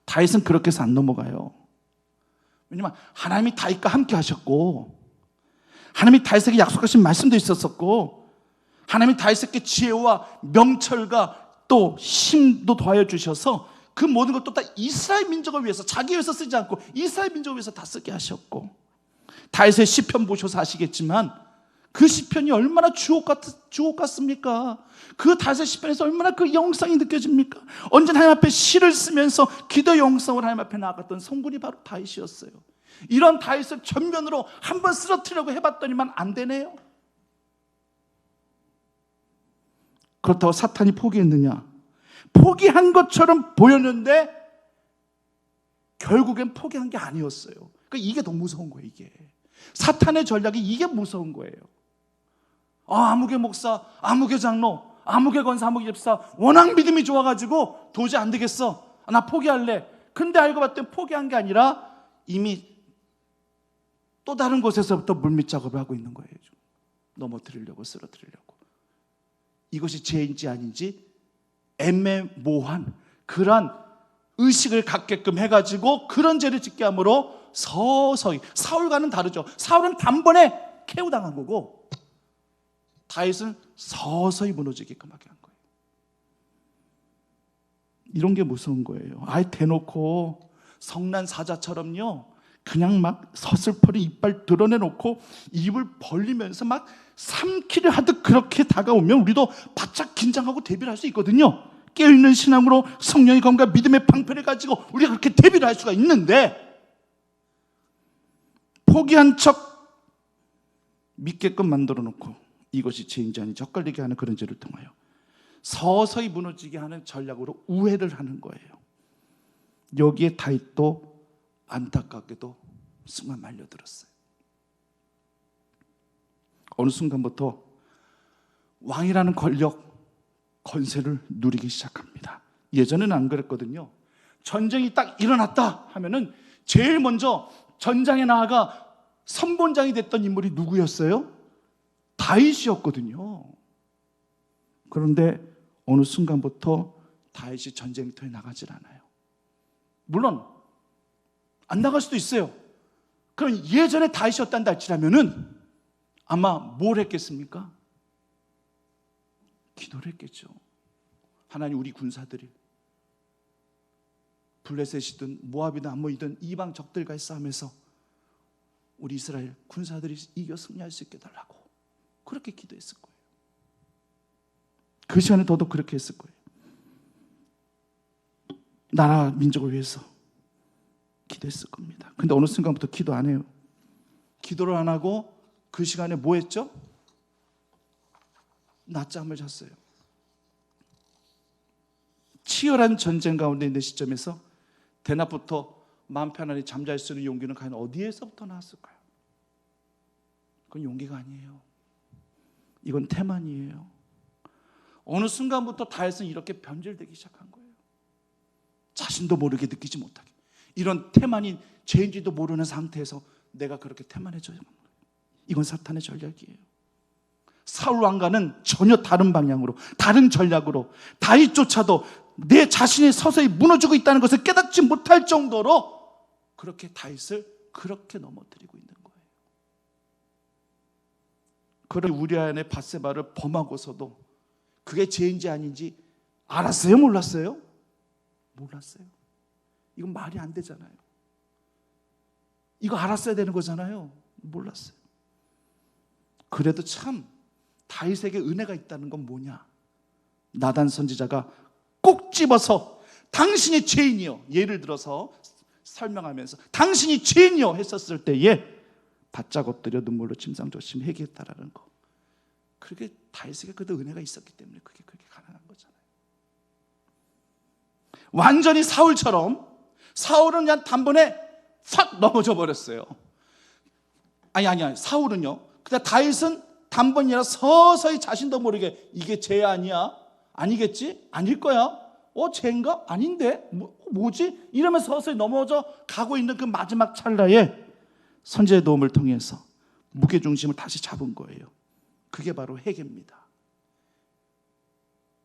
다윗은 그렇게 해서 안 넘어가요. 왜냐하면 하나님이 다윗과 함께 하셨고, 하나님이 다윗에게 약속하신 말씀도 있었었고, 하나님이 다윗에게 지혜와 명철과 또 힘도 더하여 주셔서 그 모든 것도 다 이스라엘 민족을 위해서, 자기 위해서 쓰지 않고 이스라엘 민족을 위해서 다 쓰게 하셨고, 다윗의 시편 보셔서 아시겠지만 그 시편이 얼마나 주옥 같습니까? 그 다윗의 시편에서 얼마나 그 영상이 느껴집니까? 언제나 하나님 앞에 시를 쓰면서 기도 영성을 하나님 앞에 나아갔던 성군이 바로 다윗이었어요. 이런 다윗을 전면으로 한번 쓰러뜨리려고 해봤더니만 안 되네요. 그렇다고 사탄이 포기했느냐? 포기한 것처럼 보였는데 결국엔 포기한 게 아니었어요. 그러니까 이게 더 무서운 거예요. 이게 사탄의 전략이 이게 무서운 거예요. 아무개 목사, 아무개 장로, 아무개 권사, 아무개 집사 워낙 믿음이 좋아가지고 도저히 안 되겠어, 나 포기할래. 근데 알고 봤더니 포기한 게 아니라 이미 또 다른 곳에서부터 물밑 작업을 하고 있는 거예요. 넘어뜨리려고, 쓰러뜨리려고. 이것이 죄인지 아닌지 애매모호한 그런 의식을 갖게끔 해가지고 그런 죄를 짓게 함으로 서서히, 사울과는 다르죠. 사울은 단번에 KO 당한 거고 다윗은 서서히 무너지게끔 하게 한 거예요. 이런 게 무서운 거예요. 아예 대놓고 성난 사자처럼요, 그냥 막 서슬퍼리 이빨 드러내놓고 입을 벌리면서 막 삼키려 하듯 그렇게 다가오면 우리도 바짝 긴장하고 대비를 할 수 있거든요. 깨어있는 신앙으로 성령의 검과 믿음의 방패를 가지고 우리가 그렇게 대비를 할 수가 있는데, 포기한 척 믿게끔 만들어 놓고 이것이 죄인지 아닌지 헷갈리게 하는 그런 죄를 통하여 서서히 무너지게 하는 전략으로 우회를 하는 거예요. 여기에 다윗도 안타깝게도 순간 말려들었어요. 어느 순간부터 왕이라는 권력, 권세를 누리기 시작합니다. 예전에는 안 그랬거든요. 전쟁이 딱 일어났다 하면은 제일 먼저 전장에 나아가 선본장이 됐던 인물이 누구였어요? 다윗이었거든요. 그런데 어느 순간부터 다윗이 전쟁터에 나가질 않아요. 물론 안 나갈 수도 있어요. 그럼 예전에 다윗이었단다 할지라면은 아마 뭘 했겠습니까? 기도를 했겠죠. 하나님, 우리 군사들이 블레셋이든 모압이든 암몬이든 이방 적들과의 싸움에서 우리 이스라엘 군사들이 이겨 승리할 수 있게 해달라고 그렇게 기도했을 거예요. 그 시간에 더더욱 그렇게 했을 거예요. 나라 민족을 위해서 기도했을 겁니다. 근데 어느 순간부터 기도 안 해요. 기도를 안 하고 그 시간에 뭐 했죠? 낮잠을 잤어요. 치열한 전쟁 가운데 있는 시점에서 대낮부터 마음 편안히 잠잘 수 있는 용기는 과연 어디에서부터 나왔을까요? 그건 용기가 아니에요. 이건 태만이에요. 어느 순간부터 다윗은 이렇게 변질되기 시작한 거예요. 자신도 모르게 느끼지 못하게. 이런 태만이 죄인지도 모르는 상태에서 내가 그렇게 태만해져요. 이건 사탄의 전략이에요. 사울 왕과는 전혀 다른 방향으로, 다른 전략으로 다윗조차도 내 자신이 서서히 무너지고 있다는 것을 깨닫지 못할 정도로 그렇게 다윗을 그렇게 넘어뜨리고 있는 거예요. 그런 우리아의 밧세바를 범하고서도 그게 죄인지 아닌지 알았어요? 몰랐어요? 몰랐어요. 이건 말이 안 되잖아요. 이거 알았어야 되는 거잖아요. 몰랐어요. 그래도 참 다윗에게 은혜가 있다는 건 뭐냐? 나단 선지자가 꼭 집어서 당신이 죄인이요, 예를 들어서 설명하면서 당신이 죄인이요 했었을 때에 바짝 엎드려 눈물로 침상조심 회개했다라는 거. 그렇게 다윗에게 그래도 은혜가 있었기 때문에 그게 가능한 거잖아요. 완전히 사울처럼, 사울은 그냥 단번에 확 넘어져 버렸어요. 아니 사울은요. 근데 다윗은 단번이라 서서히 자신도 모르게 이게 죄 아니야? 아니겠지? 아닐 거야? 죄인가? 아닌데? 뭐지? 이러면서 서서히 넘어져 가고 있는 그 마지막 찰나에 선지자의 도움을 통해서 무게중심을 다시 잡은 거예요. 그게 바로 회개입니다.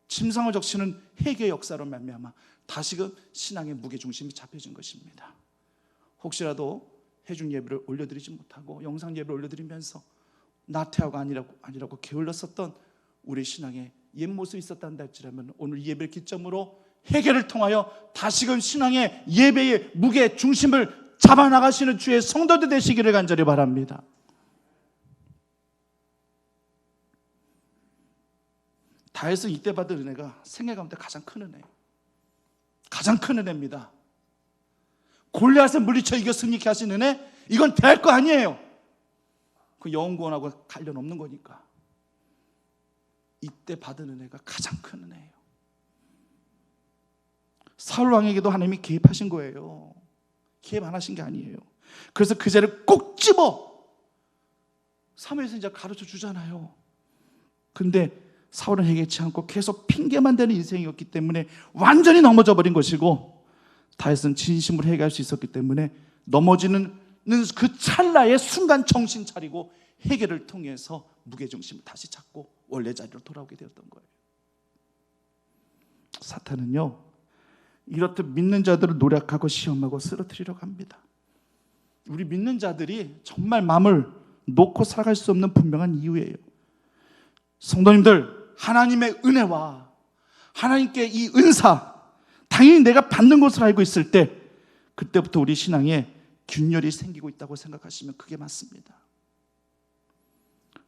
침상을 적시는 회개의 역사로 말미암아 다시금 신앙의 무게중심이 잡혀진 것입니다. 혹시라도 회중 예배를 올려드리지 못하고 영상 예배를 올려드리면서 나태하고 아니라고 게을렀었던 우리 신앙의 옛 모습이 있었단다 할지라면 오늘 예배를 기점으로 회개를 통하여 다시금 신앙의 예배의 무게 중심을 잡아나가시는 주의 성도들 되시기를 간절히 바랍니다. 다윗은 이때 받은 은혜가 생애 가운데 가장 큰 은혜예요. 가장 큰 은혜입니다. 골리앗을 물리쳐 이겨 승리케 하신 은혜, 이건 대할 거 아니에요. 그 영원구원하고 관련 없는 거니까. 이때 받은 은혜가 가장 큰 은혜예요. 사울 왕에게도 하나님이 개입하신 거예요. 개입 안 하신 게 아니에요. 그래서 그 죄를 꼭 집어 사무엘 선지자가 가르쳐 주잖아요. 근데 사울은 회개치 않고 계속 핑계만 대는 인생이었기 때문에 완전히 넘어져 버린 것이고, 다윗은 진심으로 회개할 수 있었기 때문에 넘어지는 그 찰나에 순간 정신 차리고 회개를 통해서 무게중심을 다시 잡고 원래 자리로 돌아오게 되었던 거예요. 사탄은요, 이렇듯 믿는 자들을 노력하고 시험하고 쓰러뜨리려고 합니다. 우리 믿는 자들이 정말 마음을 놓고 살아갈 수 없는 분명한 이유예요. 성도님들, 하나님의 은혜와 하나님께 이 은사, 당연히 내가 받는 것을 알고 있을 때 그때부터 우리 신앙에 균열이 생기고 있다고 생각하시면 그게 맞습니다.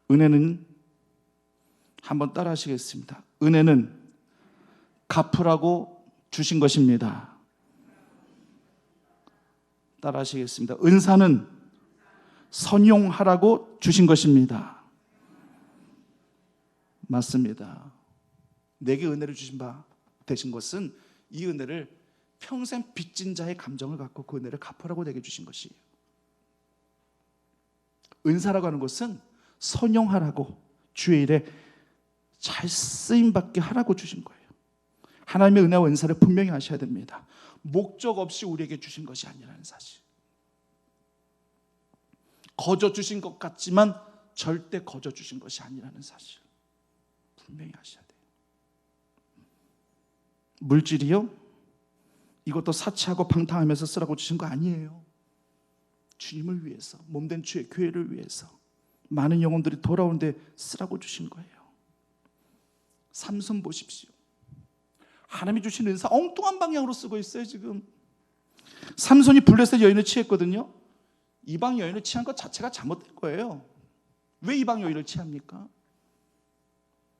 은혜는, 한번 따라 하시겠습니다. 은혜는 갚으라고 주신 것입니다. 따라 하시겠습니다. 은사는 선용하라고 주신 것입니다. 맞습니다. 내게 은혜를 주신 바 되신 것은 이 은혜를 평생 빚진 자의 감정을 갖고 그 은혜를 갚으라고 내게 주신 것이에요. 은사라고 하는 것은 선용하라고, 주의 일에 잘 쓰임받게 하라고 주신 거예요. 하나님의 은혜와 은사를 분명히 아셔야 됩니다. 목적 없이 우리에게 주신 것이 아니라는 사실. 거저 주신 것 같지만 절대 거저 주신 것이 아니라는 사실 분명히 아셔야 돼요. 물질이요? 이것도 사치하고 방탕하면서 쓰라고 주신 거 아니에요. 주님을 위해서, 몸된 주의 교회를 위해서 많은 영혼들이 돌아오는데 쓰라고 주신 거예요. 삼손 보십시오. 하나님이 주신 은사 엉뚱한 방향으로 쓰고 있어요. 지금 삼손이 블레셋 여인을 취했거든요. 이방 여인을 취한 것 자체가 잘못된 거예요. 왜 이방 여인을 취합니까?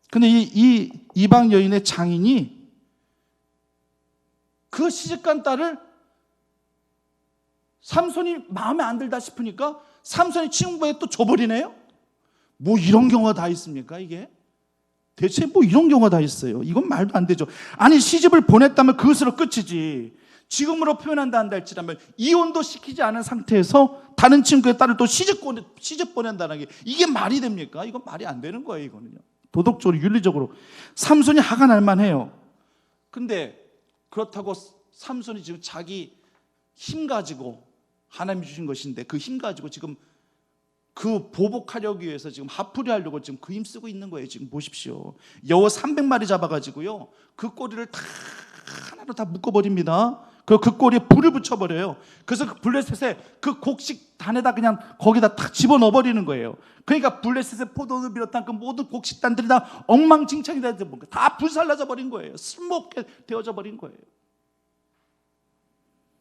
근데 이 이방 여인의 장인이 그 시집간 딸을 삼손이 마음에 안 들다 싶으니까 삼손이 친구에 또 줘버리네요. 뭐 이런 경우가 다 있습니까? 이게 대체 뭐 이런 경우가 다 있어요. 이건 말도 안 되죠. 아니 시집을 보냈다면 그것으로 끝이지. 지금으로 표현한다 한다 할지라면 이혼도 시키지 않은 상태에서 다른 친구의 딸을 또 시집 보낸다는 게 이게 말이 됩니까? 이건 말이 안 되는 거예요. 이거는요. 도덕적으로 윤리적으로 삼손이 화가 날 만해요. 근데 그렇다고 삼손이 지금 자기 힘 가지고 하나님이 주신 것인데 그 힘 가지고 지금 그 보복하려기 위해서 지금 화풀이 하려고 지금 그 힘 쓰고 있는 거예요. 지금 보십시오. 여우 300마리 잡아가지고요. 그 꼬리를 다 하나로 다 묶어버립니다. 그 꼬리에 불을 붙여버려요. 그래서 그 블레셋의 그 곡식단에다 그냥 거기다 탁 집어넣어버리는 거예요. 그러니까 블레셋의 포도를 비롯한 그 모든 곡식단들이 다 엉망진창이 다 불살라져 버린 거예요. 쓸모없게 되어져 버린 거예요.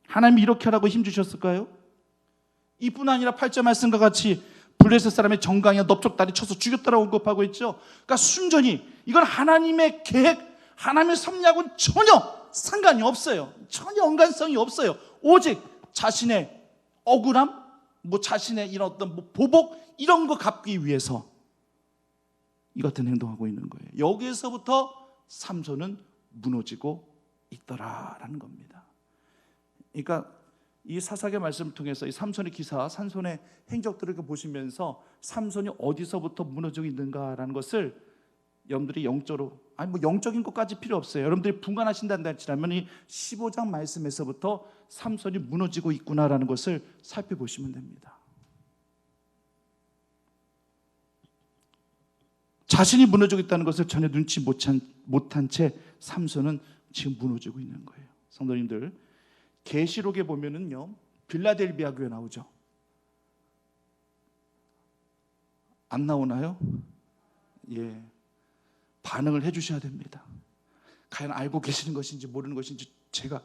하나님이 이렇게 하라고 힘주셨을까요? 이뿐 아니라 8절 말씀과 같이 블레셋 사람의 정강이와 넓적다리 쳐서 죽였다라고 언급하고 있죠. 그러니까 순전히 이건 하나님의 계획, 하나님의 섭리하고는 전혀 상관이 없어요. 전혀 연관성이 없어요. 오직 자신의 억울함, 뭐 자신의 이런 어떤 뭐 보복 이런 거 갚기 위해서 이 같은 행동하고 있는 거예요. 여기에서부터 삼손은 무너지고 있더라라는 겁니다. 그러니까 이 사사기의 말씀을 통해서 이 삼손의 기사, 삼손의 행적들을 보시면서 삼손이 어디서부터 무너지고 있는가라는 것을 여러분들이 영적으로, 아니 뭐 영적인 것까지 필요 없어요. 여러분들이 분간하신다는 할지라면 이 15장 말씀에서부터 삼손이 무너지고 있구나라는 것을 살펴보시면 됩니다. 자신이 무너지고 있다는 것을 전혀 눈치 못한 채 삼손은 지금 무너지고 있는 거예요. 성도님들, 계시록에 보면은요, 빌라델비아 교회 나오죠. 안 나오나요? 예, 반응을 해주셔야 됩니다. 과연 알고 계시는 것인지 모르는 것인지 제가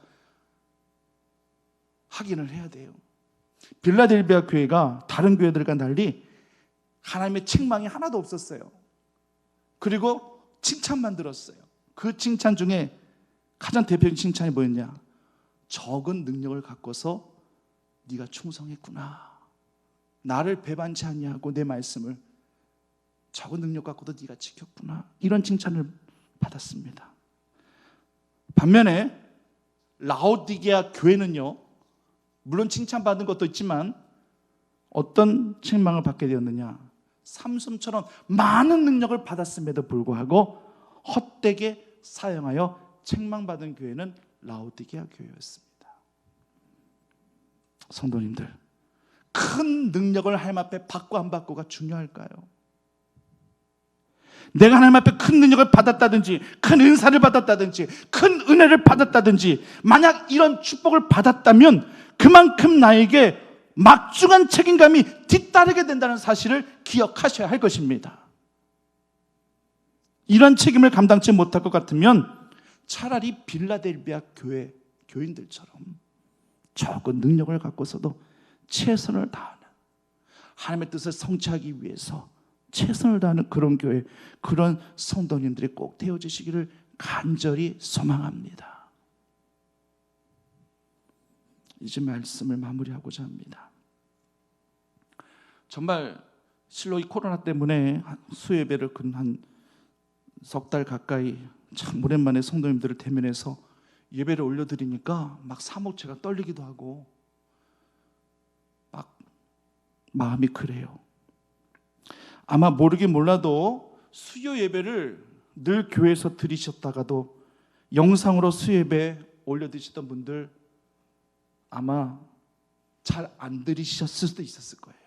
확인을 해야 돼요. 빌라델비아 교회가 다른 교회들과 달리 하나님의 책망이 하나도 없었어요. 그리고 칭찬만 들었어요. 그 칭찬 중에 가장 대표적인 칭찬이 뭐였냐? 적은 능력을 갖고서 네가 충성했구나. 나를 배반치 아니하고 내 말씀을 적은 능력 갖고도 네가 지켰구나. 이런 칭찬을 받았습니다. 반면에 라오디게아 교회는요, 물론 칭찬받은 것도 있지만 어떤 책망을 받게 되었느냐? 삼손처럼 많은 능력을 받았음에도 불구하고 헛되게 사용하여 책망받은 교회는 라오디게아 교회였습니다. 성도님들, 큰 능력을 하나님 앞에 받고 안 받고가 중요할까요? 내가 하나님 앞에 큰 능력을 받았다든지 큰 은사를 받았다든지 큰 은혜를 받았다든지 만약 이런 축복을 받았다면 그만큼 나에게 막중한 책임감이 뒤따르게 된다는 사실을 기억하셔야 할 것입니다. 이런 책임을 감당치 못할 것 같으면 차라리 빌라델비아 교회 교인들처럼 적은 능력을 갖고서도 최선을 다하는, 하나님의 뜻을 성취하기 위해서 최선을 다하는 그런 교회, 그런 성도님들이 꼭 되어주시기를 간절히 소망합니다. 이제 말씀을 마무리하고자 합니다. 정말 실로 이 코로나 때문에 수예배를 한 석 달 가까이 참 오랜만에 성도님들을 대면해서 예배를 올려드리니까 막 사모체가 떨리기도 하고 막 마음이 그래요. 아마 모르긴 몰라도 수요 예배를 늘 교회에서 드리셨다가도 영상으로 수요 예배 올려드리셨던 분들 아마 잘 안 들으셨을 수도 있었을 거예요.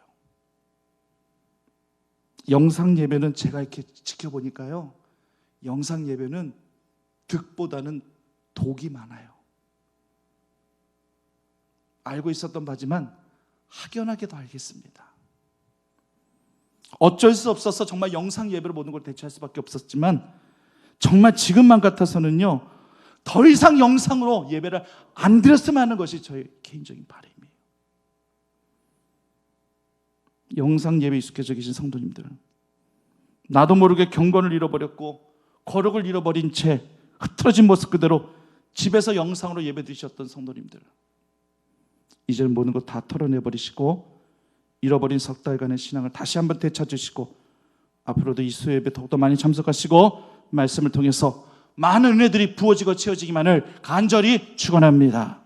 영상 예배는 제가 이렇게 지켜보니까요, 영상 예배는 득보다는 독이 많아요. 알고 있었던 바지만 확연하게도 알겠습니다. 어쩔 수 없어서 정말 영상 예배로 모든 걸 대체할 수밖에 없었지만 정말 지금만 같아서는요, 더 이상 영상으로 예배를 안 드렸으면 하는 것이 저의 개인적인 바람이에요. 영상 예배에 익숙해져 계신 성도님들, 나도 모르게 경건을 잃어버렸고 거룩을 잃어버린 채 흐트러진 모습 그대로 집에서 영상으로 예배 드리셨던 성도님들, 이제는 모든 것 다 털어내버리시고 잃어버린 석 달간의 신앙을 다시 한번 되찾으시고 앞으로도 이 수요 예배 더욱더 많이 참석하시고 말씀을 통해서 많은 은혜들이 부어지고 채워지기만을 간절히 축원합니다.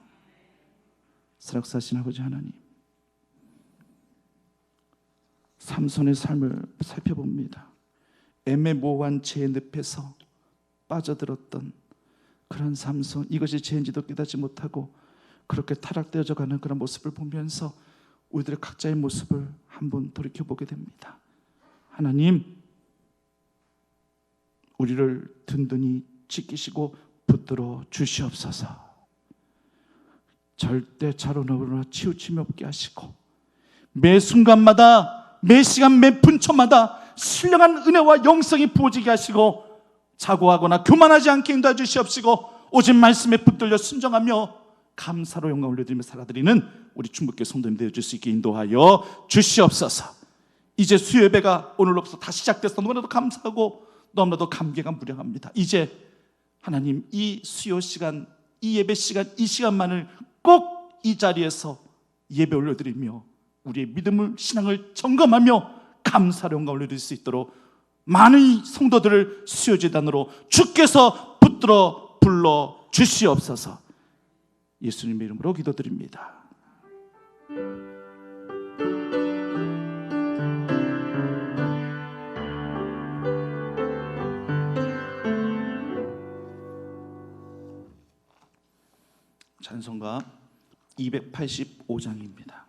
사역사신 아버지 하나님, 삼손의 삶을 살펴봅니다. 애매모호한 죄의 늪에서 빠져들었던 그런 삼손, 이것이 죄인지도 깨닫지 못하고 그렇게 타락되어져 가는 그런 모습을 보면서 우리들의 각자의 모습을 한번 돌이켜보게 됩니다. 하나님, 우리를 든든히 지키시고 붙들어 주시옵소서. 절대 자로나로나 치우침이 없게 하시고 매 순간마다, 매 시간, 매 분초마다 신령한 은혜와 영성이 부어지게 하시고 자고하거나 교만하지 않게 인도해 주시옵시고 오직 말씀에 붙들려 순종하며 감사로 영광 올려드리며 살아드리는 우리 충북교회 성도님 되어줄 수 있게 인도하여 주시옵소서. 이제 수요 예배가 오늘로부터 다시 시작돼서 너무나도 감사하고 너무나도 감개가 무량합니다. 이제 하나님, 이 수요 시간, 이 예배 시간, 이 시간만을 꼭 이 자리에서 예배 올려드리며 우리의 믿음을, 신앙을 점검하며 감사로 영광 올려드릴 수 있도록 많은 성도들을 수요재단으로 주께서 붙들어 불러 주시옵소서. 예수님의 이름으로 기도드립니다. 찬송가 285장입니다.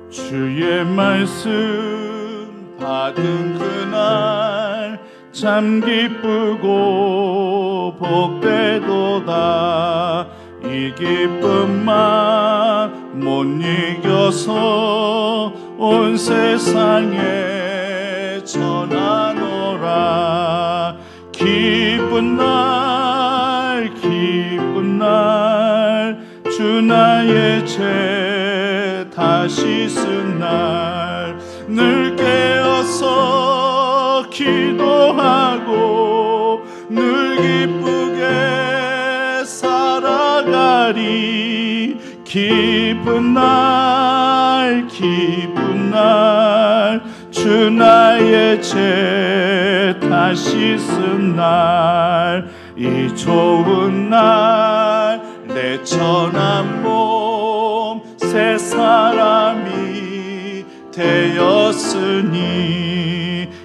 주의 말씀 받은 그날 참 기쁘고 복되도다. 이 기쁨만 못 이겨서 온 세상에 전하노라. 기쁜 날 기쁜 날 주 나의 죄 다시 쓴 날 늘 깨어서 기도하고 늘 기쁘게 살아가리. 기쁜 날 기쁜 날 주 나의 죄 다시 쓴 날 이 좋은 날 내 천한 몸 새 사람이 되었으니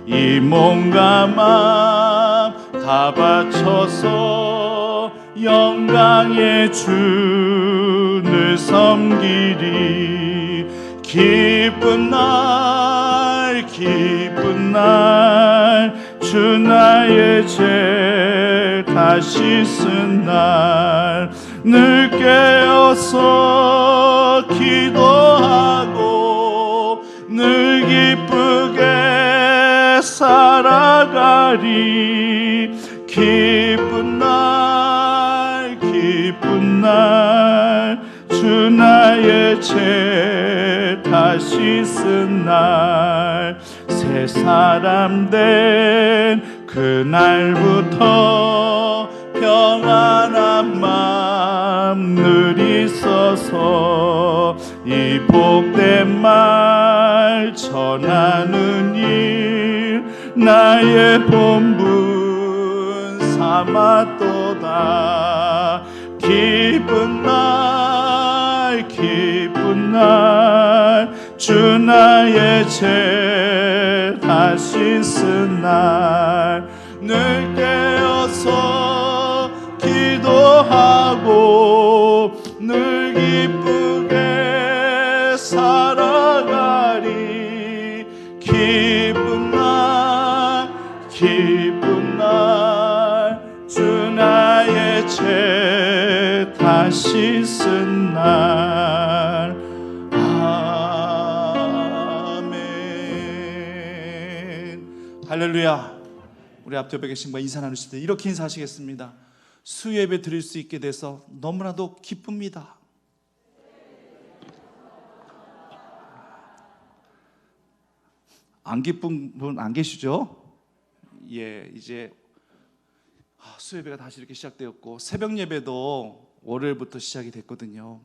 이 몸과 마음 다 바쳐서 영광의 주를 섬기리. 기쁜 날 기쁜 날 주 나의 죄 다시 쓴 날 늘 깨어서 기도하고 늘 기쁘게 살아가리. 기쁜 날 기쁜 날 주 나의 죄 다시 쓴 날 새 사람 된 그날부터 평안한 마음 늘 있어서 이 복된 말 전하는 일 나의 본분 삼았도다. 기쁜 날 주 나의 죄 다시 쓴 날 늘 깨어서 기도하고 늘 기쁘게 살아가리. 기쁜 날 주 나의 죄 다시 쓴 날. 아멘. 할렐루야. 우리 앞에 계신 분 인사 나누실 때 이렇게 인사하시겠습니다. 수예배 드릴 수 있게 돼서 너무나도 기쁩니다. 안 기쁜 분 안 계시죠? 예, 이제 수예배가 다시 이렇게 시작되었고 새벽 예배도 월요일부터 시작이 됐거든요.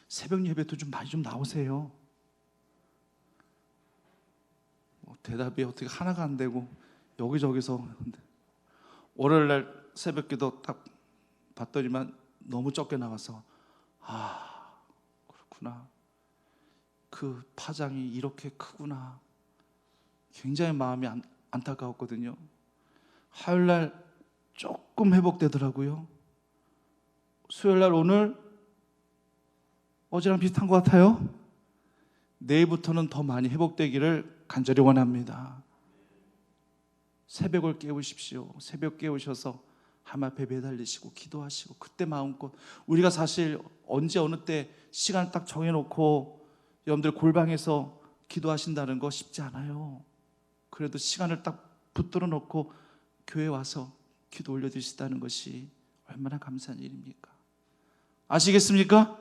새벽 예배도 좀 많이 좀 나오세요. 대답이 어떻게 하나가 안 되고 여기저기서 월요일날 새벽기도 딱 봤더니만 너무 적게 나와서 그렇구나. 그 파장이 이렇게 크구나. 굉장히 마음이 안타까웠거든요. 화요일날 조금 회복되더라고요. 수요일날 오늘 어제랑 비슷한 것 같아요. 내일부터는 더 많이 회복되기를 간절히 원합니다. 새벽을 깨우십시오. 새벽 깨우셔서 하나님 앞에 매달리시고 기도하시고 그때 마음껏 우리가 사실 언제 어느 때 시간을 딱 정해놓고 여러분들 골방에서 기도하신다는 거 쉽지 않아요. 그래도 시간을 딱 붙들어 놓고 교회 와서 기도 올려드리시다는 것이 얼마나 감사한 일입니까? 아시겠습니까?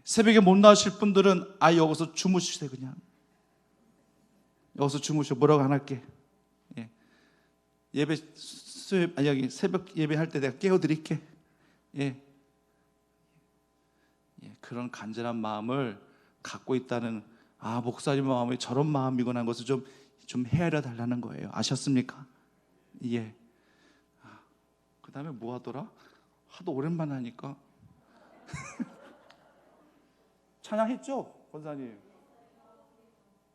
새벽에 못 나오실 분들은 아예 여기서 주무시세요. 그냥 여기서 주무셔. 뭐라고 안 할게. 예배 여기 새벽 예배할 때 내가 깨워드릴게. 그런 간절한 마음을 갖고 있다는 목사님 마음이 저런 마음이구나 하는 것을 좀 헤아려 달라는 거예요. 아셨습니까? 예. 그 다음에 뭐 하더라? 하도 오랜만에 하니까 찬양했죠, 권사님?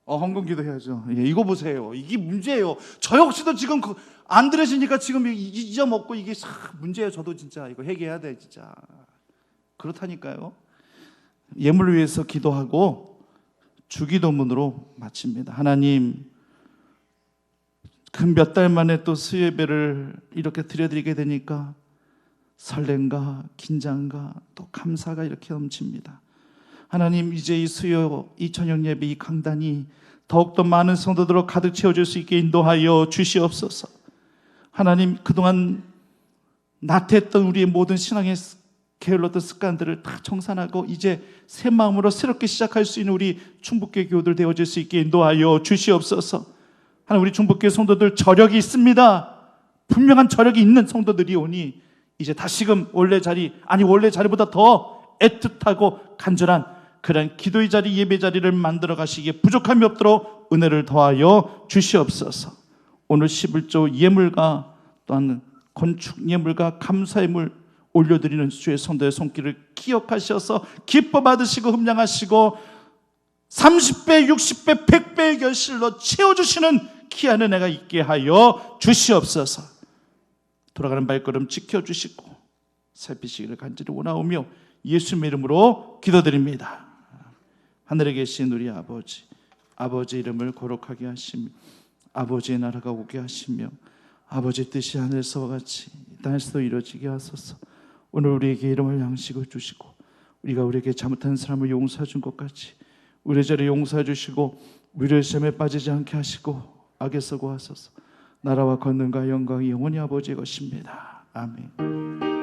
헌금기도 해야죠. 이거 보세요. 이게 문제예요. 저 역시도 지금 안 들으시니까 지금 잊어먹고 이게 문제예요. 저도 진짜 이거 회개해야 돼, 진짜. 그렇다니까요. 예물을 위해서 기도하고 주기도문으로 마칩니다. 하나님, 그 몇 달 만에 또 수예배를 이렇게 드려드리게 되니까 설렘과 긴장과 또 감사가 이렇게 넘칩니다. 하나님, 이제 이 수요, 이 저녁 예배, 이 강단이 더욱더 많은 성도들로 가득 채워질 수 있게 인도하여 주시옵소서. 하나님, 그동안 나태했던 우리의 모든 신앙의 게을렀던 습관들을 다 청산하고 이제 새 마음으로 새롭게 시작할 수 있는 우리 충북교회 교우들 되어질 수 있게 인도하여 주시옵소서. 하나님, 우리 충북교회 성도들 저력이 있습니다. 분명한 저력이 있는 성도들이 오니 이제 다시금 원래 자리보다 더 애틋하고 간절한 그런 기도의 자리, 예배 자리를 만들어 가시기에 부족함이 없도록 은혜를 더하여 주시옵소서. 오늘 11조 예물과 또한 건축 예물과 감사 예물 올려드리는 주의 성도의 손길을 기억하셔서 기뻐 받으시고 흠량하시고 30배, 60배, 100배의 결실로 채워주시는 귀한 은혜가 있게 하여 주시옵소서. 돌아가는 발걸음 지켜주시고 살피시기를 간절히 원하오며 예수님의 이름으로 기도드립니다. 하늘에 계신 우리 아버지, 아버지 이름을 거룩하게 하시며 아버지의 나라가 오게 하시며 아버지 뜻이 하늘에서와 같이 땅에서도 이루어지게 하소서. 오늘 우리에게 일용할 양식을 주시고 우리가 우리에게 잘못한 사람을 용서해 준 것 같이 우리 죄를 용서해 주시고 우리를 시험에 빠지지 않게 하시고 악에서 구하소서. 나라와 권능과 영광이 영원히 아버지의 것입니다. 아멘.